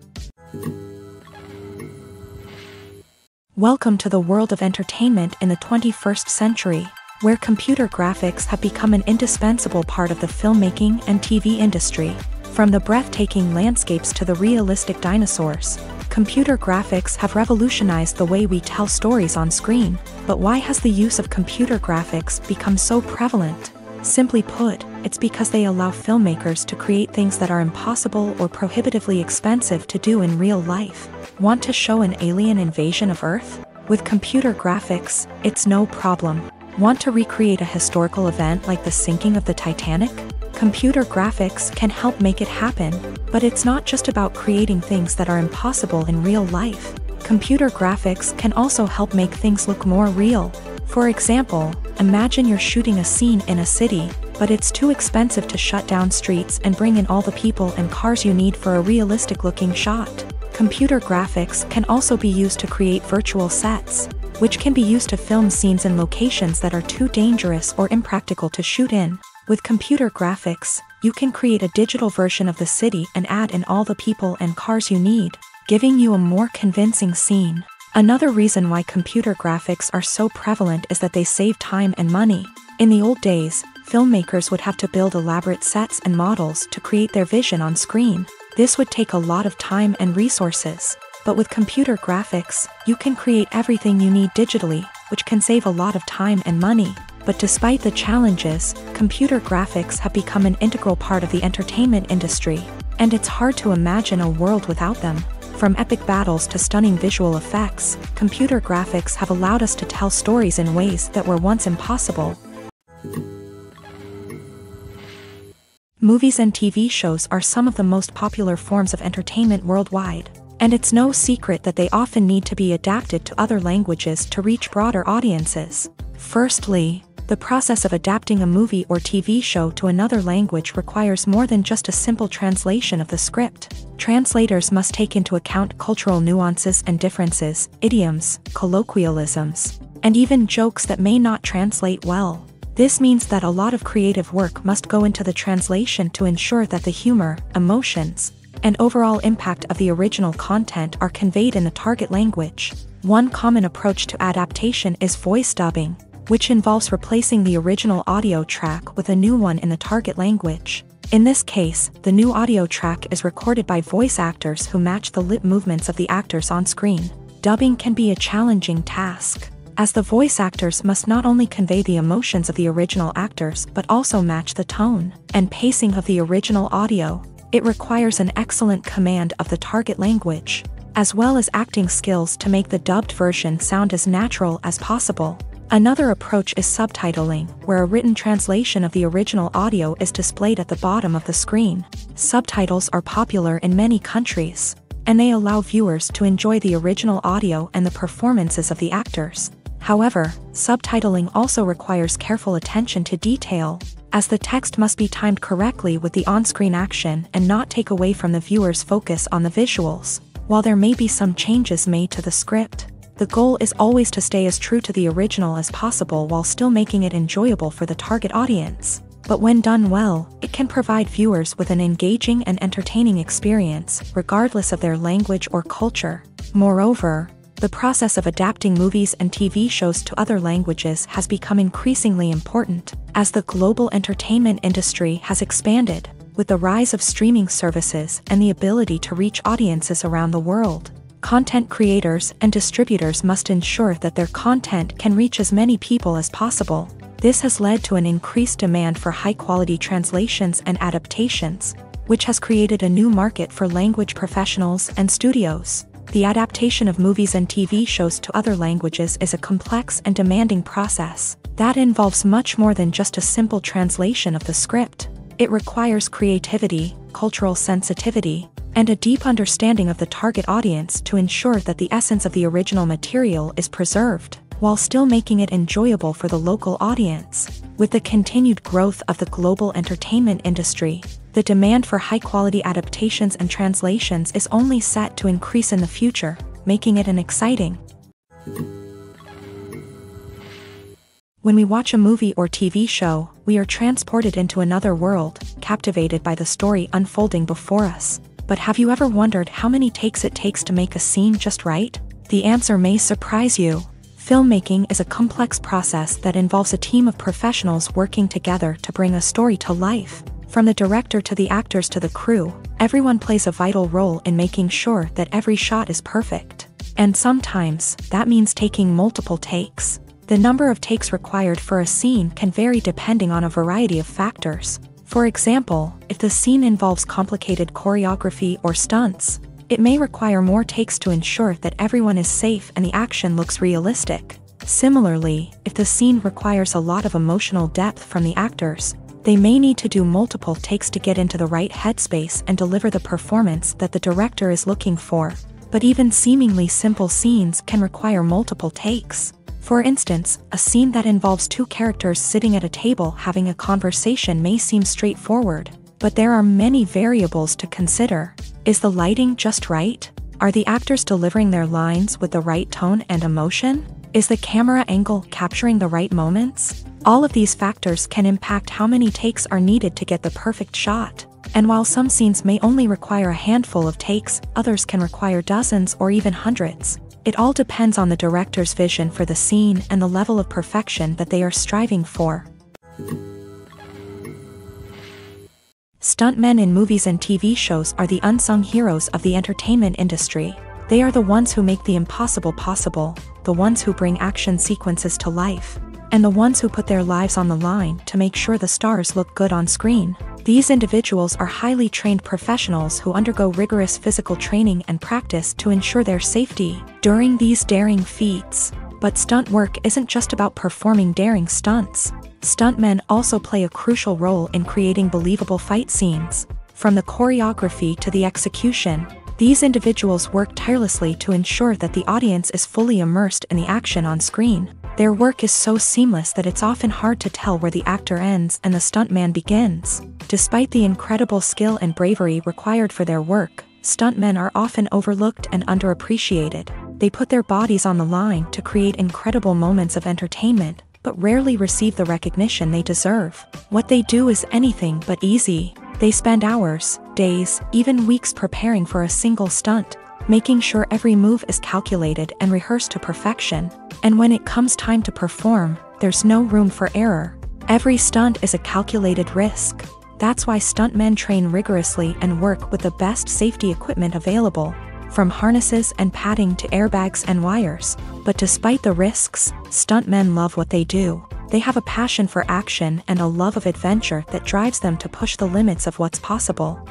S1: Welcome to the world of entertainment in the 21st century, where computer graphics have become an indispensable part of the filmmaking and TV industry. From the breathtaking landscapes to the realistic dinosaurs, computer graphics have revolutionized the way we tell stories on screen. But why has the use of computer graphics become so prevalent? Simply put, it's because they allow filmmakers to create things that are impossible or prohibitively expensive to do in real life. Want to show an alien invasion of Earth? With computer graphics, it's no problem. Want to recreate a historical event like the sinking of the Titanic? Computer graphics can help make it happen, but it's not just about creating things that are impossible in real life. Computer graphics can also help make things look more real. For example, imagine you're shooting a scene in a city, but it's too expensive to shut down streets and bring in all the people and cars you need for a realistic-looking shot. Computer graphics can also be used to create virtual sets, which can be used to film scenes in locations that are too dangerous or impractical to shoot in. With computer graphics, you can create a digital version of the city and add in all the people and cars you need, giving you a more convincing scene. Another reason why computer graphics are so prevalent is that they save time and money. In the old days, filmmakers would have to build elaborate sets and models to create their vision on screen. This would take a lot of time and resources. But with computer graphics, you can create everything you need digitally, which can save a lot of time and money. But despite the challenges, computer graphics have become an integral part of the entertainment industry, and it's hard to imagine a world without them. From epic battles to stunning visual effects, computer graphics have allowed us to tell stories in ways that were once impossible. Movies and TV shows are some of the most popular forms of entertainment worldwide, and it's no secret that they often need to be adapted to other languages to reach broader audiences. Firstly, the process of adapting a movie or TV show to another language requires more than just a simple translation of the script. Translators must take into account cultural nuances and differences, idioms, colloquialisms, and even jokes that may not translate well. This means that a lot of creative work must go into the translation to ensure that the humor, emotions, and overall impact of the original content are conveyed in the target language. One common approach to adaptation is voice dubbing, which involves replacing the original audio track with a new one in the target language. In this case, the new audio track is recorded by voice actors who match the lip movements of the actors on screen. Dubbing can be a challenging task, as the voice actors must not only convey the emotions of the original actors but also match the tone and pacing of the original audio. It requires an excellent command of the target language, as well as acting skills to make the dubbed version sound as natural as possible. Another approach is subtitling, where a written translation of the original audio is displayed at the bottom of the screen. Subtitles are popular in many countries, and they allow viewers to enjoy the original audio and the performances of the actors. However, subtitling also requires careful attention to detail, as the text must be timed correctly with the on-screen action and not take away from the viewer's focus on the visuals. While there may be some changes made to the script, the goal is always to stay as true to the original as possible while still making it enjoyable for the target audience. But when done well, it can provide viewers with an engaging and entertaining experience, regardless of their language or culture. Moreover, the process of adapting movies and TV shows to other languages has become increasingly important, as the global entertainment industry has expanded, with the rise of streaming services and the ability to reach audiences around the world. Content creators and distributors must ensure that their content can reach as many people as possible. This has led to an increased demand for high-quality translations and adaptations, which has created a new market for language professionals and studios. The adaptation of movies and TV shows to other languages is a complex and demanding process that involves much more than just a simple translation of the script. It requires creativity, cultural sensitivity, and a deep understanding of the target audience to ensure that the essence of the original material is preserved, while still making it enjoyable for the local audience. With the continued growth of the global entertainment industry, the demand for high-quality adaptations and translations is only set to increase in the future, making it an exciting. When we watch a movie or TV show, we are transported into another world, captivated by the story unfolding before us. But have you ever wondered how many takes it takes to make a scene just right? The answer may surprise you. Filmmaking is a complex process that involves a team of professionals working together to bring a story to life. From the director to the actors to the crew, everyone plays a vital role in making sure that every shot is perfect. And sometimes, that means taking multiple takes. The number of takes required for a scene can vary depending on a variety of factors. For example, if the scene involves complicated choreography or stunts, it may require more takes to ensure that everyone is safe and the action looks realistic. Similarly, if the scene requires a lot of emotional depth from the actors, they may need to do multiple takes to get into the right headspace and deliver the performance that the director is looking for. But even seemingly simple scenes can require multiple takes. For instance, a scene that involves two characters sitting at a table having a conversation may seem straightforward, but there are many variables to consider. Is the lighting just right? Are the actors delivering their lines with the right tone and emotion? Is the camera angle capturing the right moments? All of these factors can impact how many takes are needed to get the perfect shot. And while some scenes may only require a handful of takes, others can require dozens or even hundreds. It all depends on the director's vision for the scene and the level of perfection that they are striving for. Stuntmen in movies and TV shows are the unsung heroes of the entertainment industry. They are the ones who make the impossible possible, the ones who bring action sequences to life, and the ones who put their lives on the line to make sure the stars look good on screen. These individuals are highly trained professionals who undergo rigorous physical training and practice to ensure their safety during these daring feats. But stunt work isn't just about performing daring stunts. Stuntmen also play a crucial role in creating believable fight scenes. From the choreography to the execution, these individuals work tirelessly to ensure that the audience is fully immersed in the action on screen. Their work is so seamless that it's often hard to tell where the actor ends and the stuntman begins. Despite the incredible skill and bravery required for their work, stuntmen are often overlooked and underappreciated. They put their bodies on the line to create incredible moments of entertainment, but rarely receive the recognition they deserve. What they do is anything but easy. They spend hours, days, even weeks preparing for a single stunt, making sure every move is calculated and rehearsed to perfection. And when it comes time to perform, there's no room for error. Every stunt is a calculated risk. That's why stuntmen train rigorously and work with the best safety equipment available, from harnesses and padding to airbags and wires. But despite the risks, stuntmen love what they do. They have a passion for action and a love of adventure that drives them to push the limits of what's possible.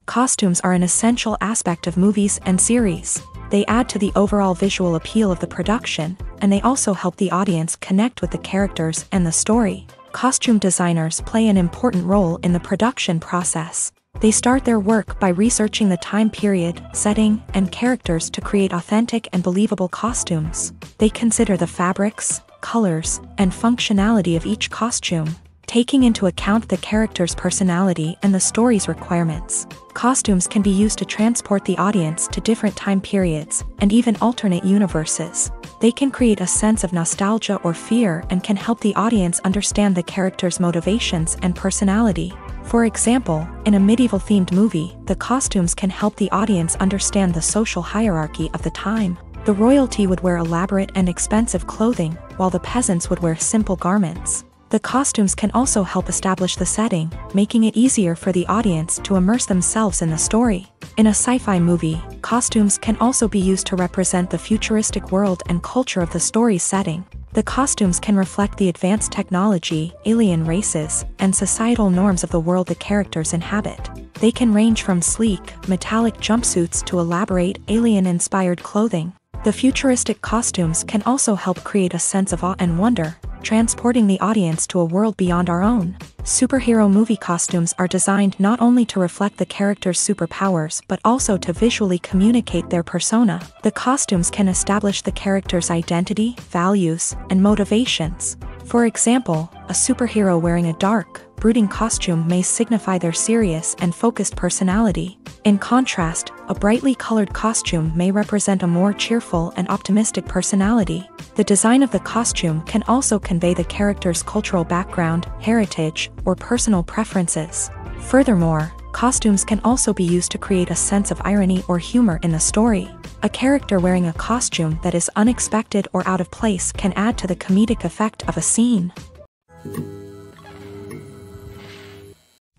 S1: Costumes are an essential aspect of movies and series. They add to the overall visual appeal of the production, and they also help the audience connect with the characters and the story. Costume designers play an important role in the production process. They start their work by researching the time period, setting, and characters to create authentic and believable costumes. They consider the fabrics, colors, and functionality of each costume, taking into account the character's personality and the story's requirements. Costumes can be used to transport the audience to different time periods and even alternate universes. They can create a sense of nostalgia or fear and can help the audience understand the character's motivations and personality. For example, in a medieval-themed movie, the costumes can help the audience understand the social hierarchy of the time. The royalty would wear elaborate and expensive clothing, while the peasants would wear simple garments. The costumes can also help establish the setting, making it easier for the audience to immerse themselves in the story. In a sci-fi movie, costumes can also be used to represent the futuristic world and culture of the story's setting. The costumes can reflect the advanced technology, alien races, and societal norms of the world the characters inhabit. They can range from sleek, metallic jumpsuits to elaborate, alien-inspired clothing. The futuristic costumes can also help create a sense of awe and wonder, transporting the audience to a world beyond our own. Superhero movie costumes are designed not only to reflect the character's superpowers but also to visually communicate their persona. The costumes can establish the character's identity, values, and motivations. For example, a superhero wearing a dark, brooding costume may signify their serious and focused personality. In contrast, a brightly colored costume may represent a more cheerful and optimistic personality. The design of the costume can also convey the character's cultural background, heritage, or personal preferences. Furthermore, costumes can also be used to create a sense of irony or humor in the story. A character wearing a costume that is unexpected or out of place can add to the comedic effect of a scene.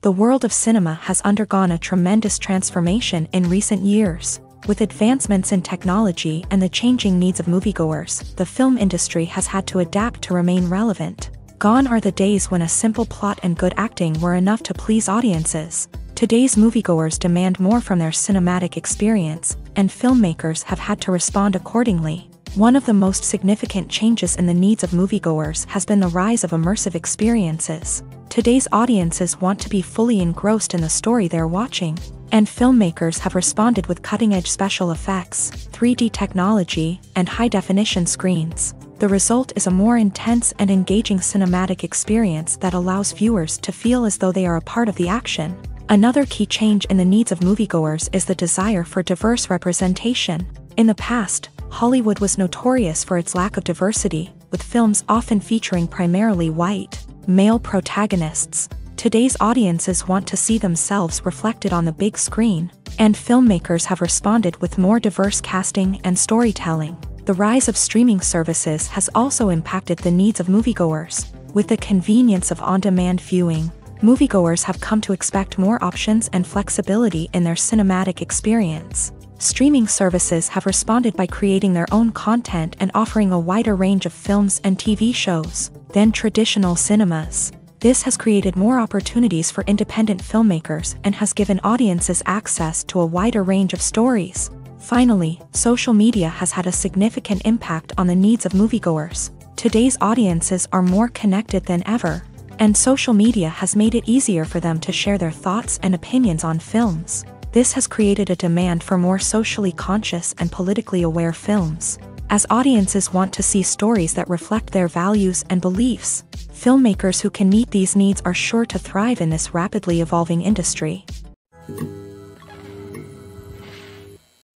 S1: The world of cinema has undergone a tremendous transformation in recent years. With advancements in technology and the changing needs of moviegoers, the film industry has had to adapt to remain relevant. Gone are the days when a simple plot and good acting were enough to please audiences. Today's moviegoers demand more from their cinematic experience, and filmmakers have had to respond accordingly. One of the most significant changes in the needs of moviegoers has been the rise of immersive experiences. Today's audiences want to be fully engrossed in the story they're watching, and filmmakers have responded with cutting-edge special effects, 3D technology, and high-definition screens. The result is a more intense and engaging cinematic experience that allows viewers to feel as though they are a part of the action. Another key change in the needs of moviegoers is the desire for diverse representation. In the past, Hollywood was notorious for its lack of diversity, with films often featuring primarily white, male protagonists. Today's audiences want to see themselves reflected on the big screen. And filmmakers have responded with more diverse casting and storytelling. The rise of streaming services has also impacted the needs of moviegoers. With the convenience of on-demand viewing, moviegoers have come to expect more options and flexibility in their cinematic experience. Streaming services have responded by creating their own content and offering a wider range of films and TV shows than traditional cinemas. This has created more opportunities for independent filmmakers and has given audiences access to a wider range of stories. Finally, social media has had a significant impact on the needs of moviegoers. Today's audiences are more connected than ever, and social media has made it easier for them to share their thoughts and opinions on films. This has created a demand for more socially conscious and politically aware films. As audiences want to see stories that reflect their values and beliefs, filmmakers who can meet these needs are sure to thrive in this rapidly evolving industry.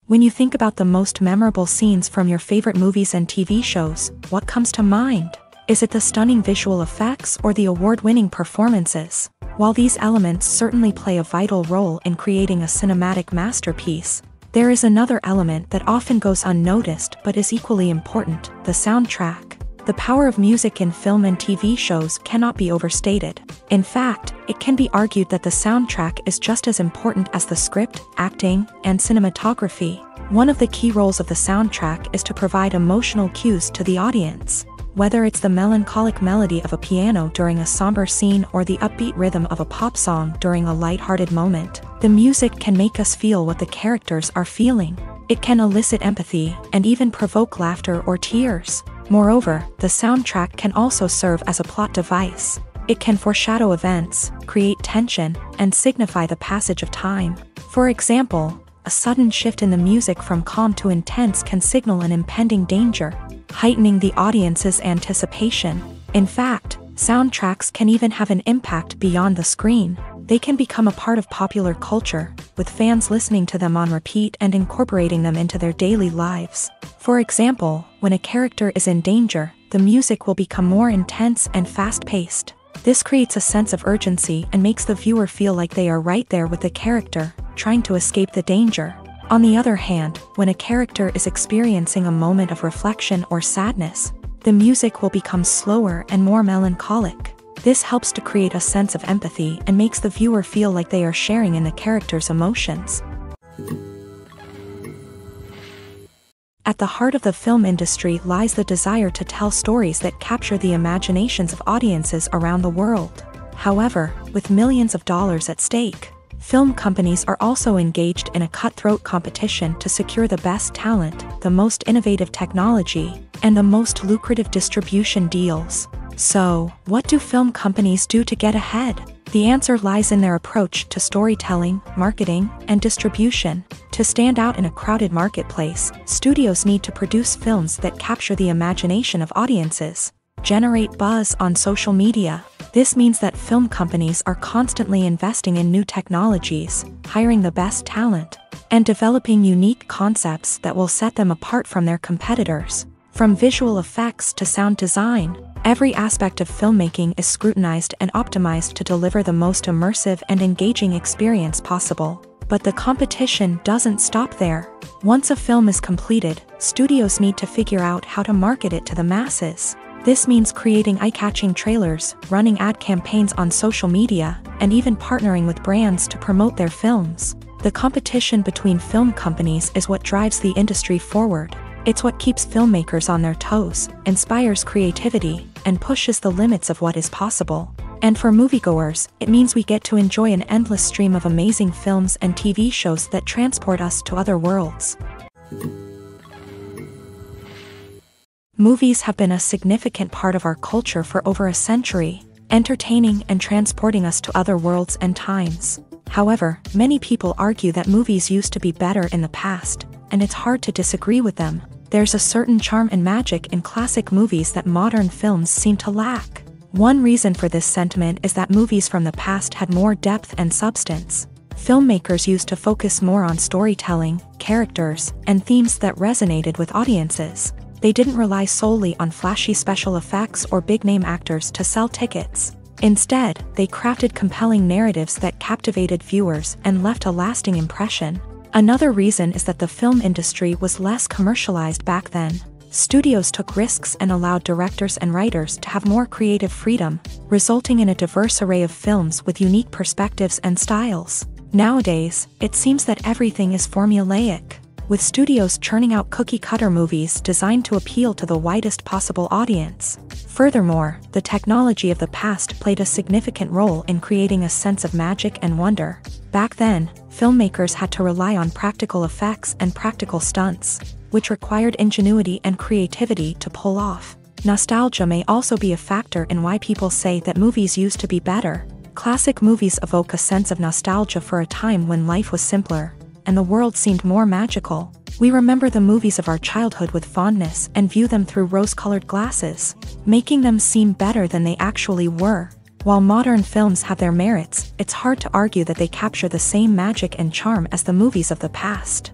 S1: When you think about the most memorable scenes from your favorite movies and TV shows, what comes to mind? Is it the stunning visual effects or the award-winning performances? While these elements certainly play a vital role in creating a cinematic masterpiece, there is another element that often goes unnoticed but is equally important: the soundtrack. The power of music in film and TV shows cannot be overstated. In fact, it can be argued that the soundtrack is just as important as the script, acting, and cinematography. One of the key roles of the soundtrack is to provide emotional cues to the audience. Whether it's the melancholic melody of a piano during a somber scene or the upbeat rhythm of a pop song during a lighthearted moment, the music can make us feel what the characters are feeling. It can elicit empathy and even provoke laughter or tears. Moreover, the soundtrack can also serve as a plot device. It can foreshadow events, create tension, and signify the passage of time. For example, a sudden shift in the music from calm to intense can signal an impending danger, heightening the audience's anticipation. In fact, soundtracks can even have an impact beyond the screen. They can become a part of popular culture, with fans listening to them on repeat and incorporating them into their daily lives. For example, when a character is in danger, the music will become more intense and fast-paced. This creates a sense of urgency and makes the viewer feel like they are right there with the character, trying to escape the danger. On the other hand, when a character is experiencing a moment of reflection or sadness, the music will become slower and more melancholic. This helps to create a sense of empathy and makes the viewer feel like they are sharing in the character's emotions. At the heart of the film industry lies the desire to tell stories that capture the imaginations of audiences around the world. However, with millions of dollars at stake, film companies are also engaged in a cutthroat competition to secure the best talent, the most innovative technology, and the most lucrative distribution deals. So, what do film companies do to get ahead? The answer lies in their approach to storytelling, marketing, and distribution. To stand out in a crowded marketplace, studios need to produce films that capture the imagination of audiences, generate buzz on social media. This means that film companies are constantly investing in new technologies, hiring the best talent, and developing unique concepts that will set them apart from their competitors. From visual effects to sound design, every aspect of filmmaking is scrutinized and optimized to deliver the most immersive and engaging experience possible. But the competition doesn't stop there. Once a film is completed, studios need to figure out how to market it to the masses. This means creating eye-catching trailers, running ad campaigns on social media, and even partnering with brands to promote their films. The competition between film companies is what drives the industry forward. It's what keeps filmmakers on their toes, inspires creativity, and pushes the limits of what is possible. And for moviegoers, it means we get to enjoy an endless stream of amazing films and TV shows that transport us to other worlds. Movies have been a significant part of our culture for over a century, entertaining and transporting us to other worlds and times. However, many people argue that movies used to be better in the past, and it's hard to disagree with them. There's a certain charm and magic in classic movies that modern films seem to lack. One reason for this sentiment is that movies from the past had more depth and substance. Filmmakers used to focus more on storytelling, characters, and themes that resonated with audiences. They didn't rely solely on flashy special effects or big-name actors to sell tickets. Instead, they crafted compelling narratives that captivated viewers and left a lasting impression. Another reason is that the film industry was less commercialized back then. Studios took risks and allowed directors and writers to have more creative freedom, resulting in a diverse array of films with unique perspectives and styles. Nowadays, it seems that everything is formulaic, with studios churning out cookie-cutter movies designed to appeal to the widest possible audience. Furthermore, the technology of the past played a significant role in creating a sense of magic and wonder. Back then, filmmakers had to rely on practical effects and practical stunts, which required ingenuity and creativity to pull off. Nostalgia may also be a factor in why people say that movies used to be better. Classic movies evoke a sense of nostalgia for a time when life was simpler, and the world seemed more magical. We remember the movies of our childhood with fondness and view them through rose-colored glasses, making them seem better than they actually were. While modern films have their merits, it's hard to argue that they capture the same magic and charm as the movies of the past.